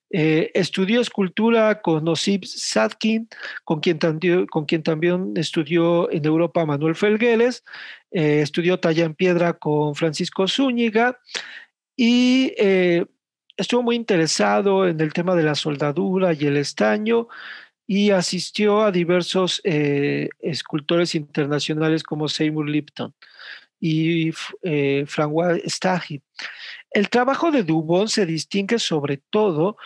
estudió escultura con Osip Sadkin, con quien también estudió en Europa Manuel Felgueres, estudió talla en piedra con Francisco Zúñiga y estuvo muy interesado en el tema de la soldadura y el estaño y asistió a diversos escultores internacionales como Seymour Lipton. y François Staggi. El trabajo de Dubon se distingue sobre todo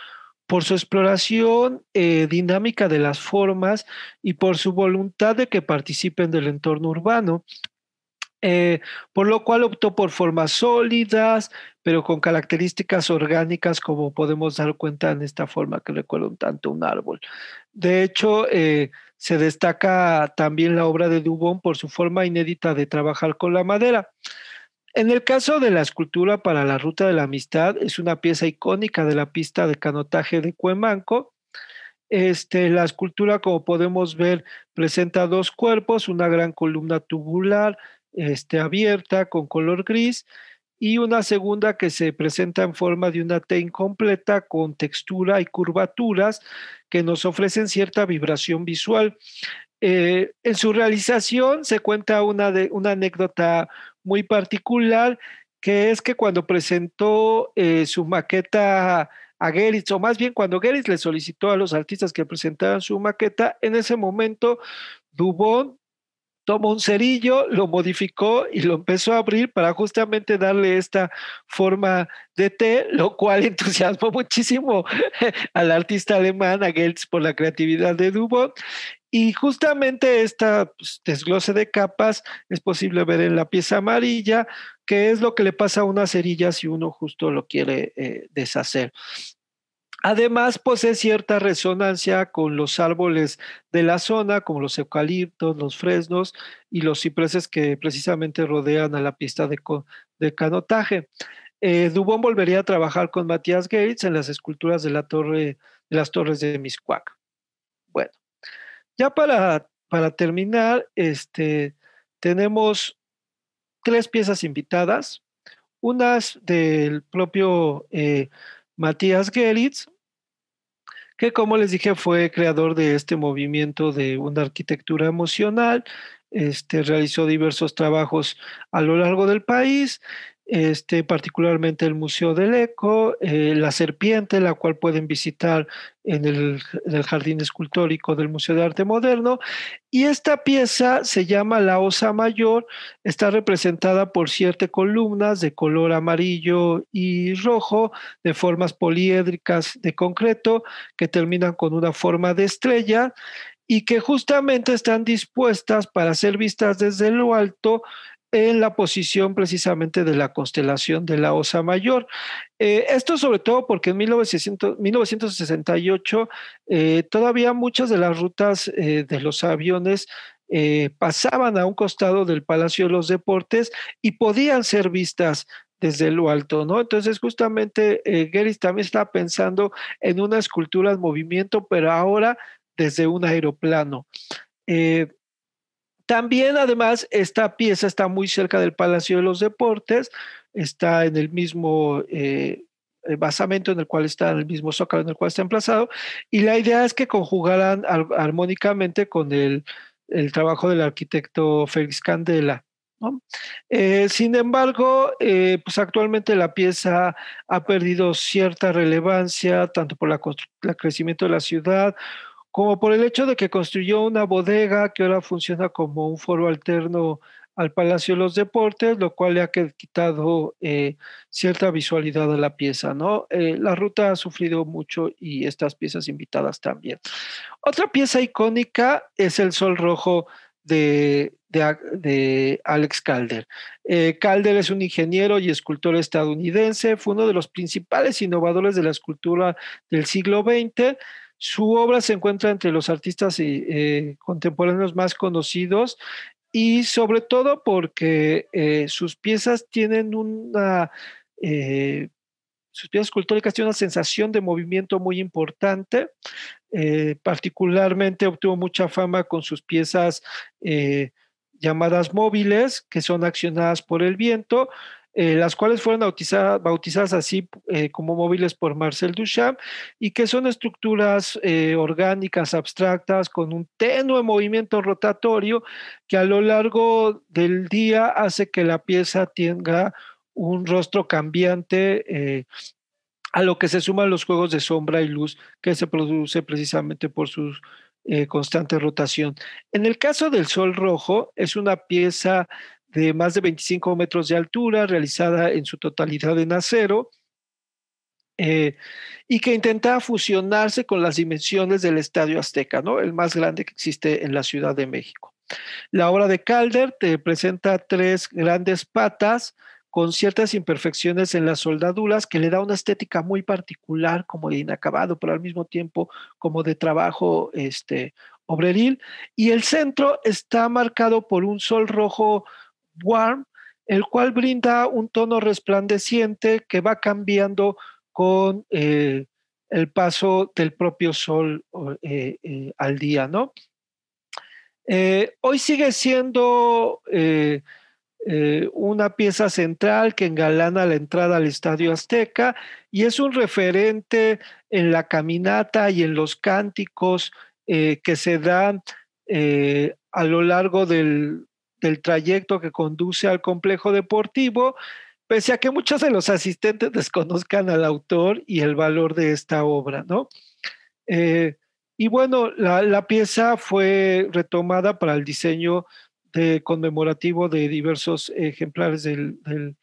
por su exploración dinámica de las formas y por su voluntad de que participen del entorno urbano, por lo cual optó por formas sólidas, pero con características orgánicas, como podemos dar cuenta en esta forma que recuerda un tanto un árbol. De hecho, se destaca también la obra de Dubon por su forma inédita de trabajar con la madera. En el caso de la escultura para la Ruta de la Amistad, es una pieza icónica de la pista de canotaje de Cuemanco. La escultura, como podemos ver, presenta dos cuerpos, una gran columna tubular, abierta con color gris, y una segunda que se presenta en forma de una T incompleta con textura y curvaturas que nos ofrecen cierta vibración visual. En su realización se cuenta una anécdota muy particular, que es que cuando presentó su maqueta a Geritz, o más bien cuando Geritz le solicitó a los artistas que presentaran su maqueta, en ese momento Dubon tomó un cerillo, lo modificó y lo empezó a abrir para justamente darle esta forma de T, lo cual entusiasmó muchísimo al artista alemán, a Geritz, por la creatividad de Dubon. Y justamente esta desglose de capas es posible ver en la pieza amarilla, que es lo que le pasa a una cerilla si uno justo lo quiere deshacer. Además, posee cierta resonancia con los árboles de la zona, como los eucaliptos, los fresnos y los cipreses que precisamente rodean a la pista de canotaje. Dubón volvería a trabajar con Matías Geritz en las esculturas de de las torres de Miscuac. Bueno, ya para terminar, tenemos tres piezas invitadas, unas del propio Matías Geritz, que como les dije fue creador de este movimiento de una arquitectura emocional, realizó diversos trabajos a lo largo del país, particularmente el Museo del Eco, La Serpiente, la cual pueden visitar en el Jardín Escultórico del Museo de Arte Moderno, y esta pieza se llama La Osa Mayor, está representada por 7 columnas de color amarillo y rojo, de formas poliédricas de concreto, que terminan con una forma de estrella y que justamente están dispuestas para ser vistas desde lo alto en la posición precisamente de la constelación de la Osa Mayor. Esto sobre todo porque en 1968 todavía muchas de las rutas de los aviones pasaban a un costado del Palacio de los Deportes y podían ser vistas desde lo alto, ¿no? Entonces, justamente Geritz también estaba pensando en una escultura en movimiento, pero ahora desde un aeroplano. Eh, También, además, esta pieza está muy cerca del Palacio de los Deportes, está en el mismo basamento en el cual está, en el mismo zócalo en el cual está emplazado, y la idea es que conjugaran armónicamente con el trabajo del arquitecto Félix Candela, ¿no? Sin embargo, pues actualmente la pieza ha perdido cierta relevancia, tanto por el crecimiento de la ciudad, como por el hecho de que construyó una bodega que ahora funciona como un foro alterno al Palacio de los Deportes, lo cual le ha quitado cierta visualidad a la pieza, ¿no? La ruta ha sufrido mucho y estas piezas invitadas también. Otra pieza icónica es el Sol Rojo de Alex Calder. Calder es un ingeniero y escultor estadounidense, fue uno de los principales innovadores de la escultura del siglo XX. Su obra se encuentra entre los artistas contemporáneos más conocidos y sobre todo porque eh, sus piezas escultóricas tienen una sensación de movimiento muy importante. Particularmente obtuvo mucha fama con sus piezas llamadas móviles, que son accionadas por el viento, las cuales fueron bautizadas así como móviles por Marcel Duchamp, y que son estructuras orgánicas abstractas con un tenue movimiento rotatorio que a lo largo del día hace que la pieza tenga un rostro cambiante, a lo que se suman los juegos de sombra y luz que se produce precisamente por su constante rotación. En el caso del Sol Rojo, es una pieza de más de 25 metros de altura, realizada en su totalidad en acero, eh, y que intentaba fusionarse con las dimensiones del Estadio Azteca, ¿no? El más grande que existe en la Ciudad de México. La obra de Calder te presenta tres grandes patas con ciertas imperfecciones en las soldaduras que le da una estética muy particular, como de inacabado, pero al mismo tiempo como de trabajo obreril. Y el centro está marcado por un sol rojo warm, el cual brinda un tono resplandeciente que va cambiando con el paso del propio sol al día, ¿no? Hoy sigue siendo una pieza central que engalana la entrada al Estadio Azteca y es un referente en la caminata y en los cánticos que se dan a lo largo del trayecto que conduce al complejo deportivo, pese a que muchos de los asistentes desconozcan al autor y el valor de esta obra, ¿no? Eh, y bueno, la pieza fue retomada para el diseño conmemorativo de diversos ejemplares de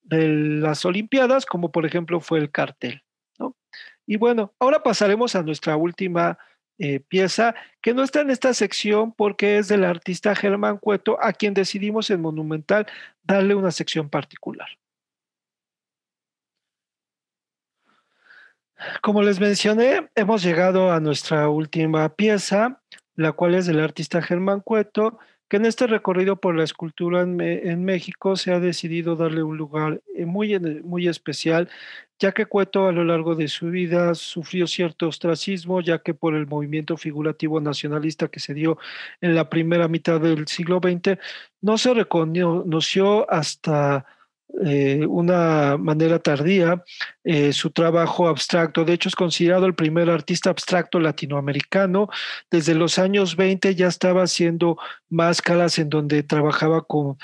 las Olimpiadas, como por ejemplo fue el cartel, ¿no? Y bueno, ahora pasaremos a nuestra última pieza, que no está en esta sección porque es del artista Germán Cueto, a quien decidimos en Monumental darle una sección particular. Como les mencioné, hemos llegado a nuestra última pieza, la cual es del artista Germán Cueto, que en este recorrido por la escultura en México se ha decidido darle un lugar muy especial, ya que Cueto a lo largo de su vida sufrió cierto ostracismo, ya que por el movimiento figurativo nacionalista que se dio en la primera mitad del siglo XX, no se reconoció hasta una manera tardía su trabajo abstracto. De hecho, es considerado el primer artista abstracto latinoamericano. Desde los años 20 ya estaba haciendo máscaras en donde trabajaba con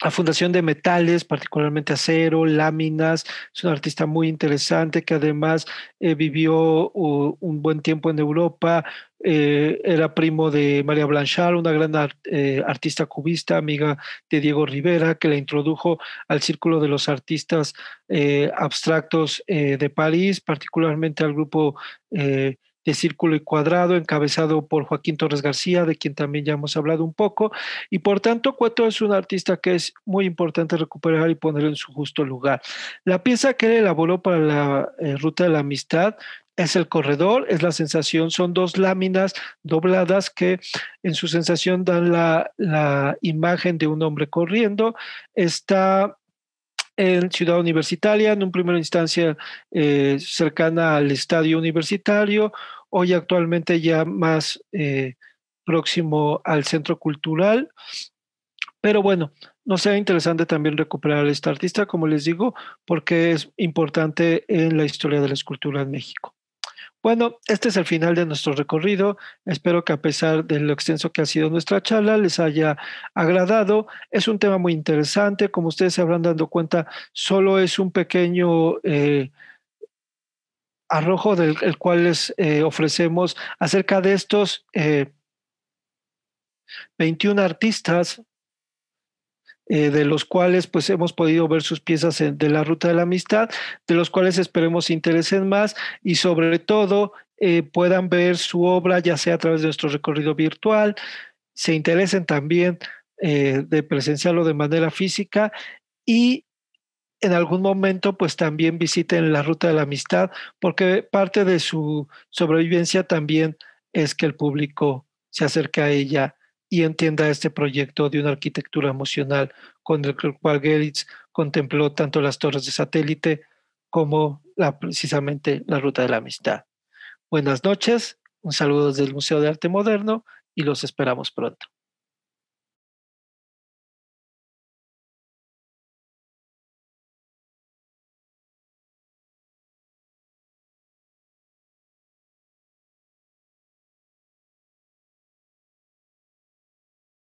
la fundación de metales, particularmente acero, láminas. Es un artista muy interesante que además vivió un buen tiempo en Europa. Era primo de María Blanchard, una gran artista cubista, amiga de Diego Rivera, que la introdujo al círculo de los artistas abstractos de París, particularmente al grupo de Círculo y Cuadrado, encabezado por Joaquín Torres García, de quien también ya hemos hablado un poco, y por tanto Cueto es un artista que es muy importante recuperar y poner en su justo lugar. La pieza que él elaboró para la Ruta de la Amistad es el corredor, es la sensación, son dos láminas dobladas que en su sensación dan la imagen de un hombre corriendo. Está en Ciudad Universitaria, en un primera instancia cercana al estadio universitario, hoy actualmente ya más próximo al centro cultural. Pero bueno, nos será interesante también recuperar a este artista, como les digo, porque es importante en la historia de la escultura en México. Bueno, este es el final de nuestro recorrido. Espero que a pesar de lo extenso que ha sido nuestra charla, les haya agradado. Es un tema muy interesante. Como ustedes se habrán dado cuenta, solo es un pequeño arrojo del el cual les ofrecemos acerca de estos 21 artistas de los cuales pues hemos podido ver sus piezas de la Ruta de la Amistad, de los cuales esperemos se interesen más y sobre todo puedan ver su obra ya sea a través de nuestro recorrido virtual, se interesen también de presenciarlo de manera física y en algún momento pues también visiten la Ruta de la Amistad porque parte de su sobrevivencia también es que el público se acerque a ella y entienda este proyecto de una arquitectura emocional con el cual Geritz contempló tanto las torres de satélite como precisamente la Ruta de la Amistad. Buenas noches, un saludo desde el Museo de Arte Moderno y los esperamos pronto.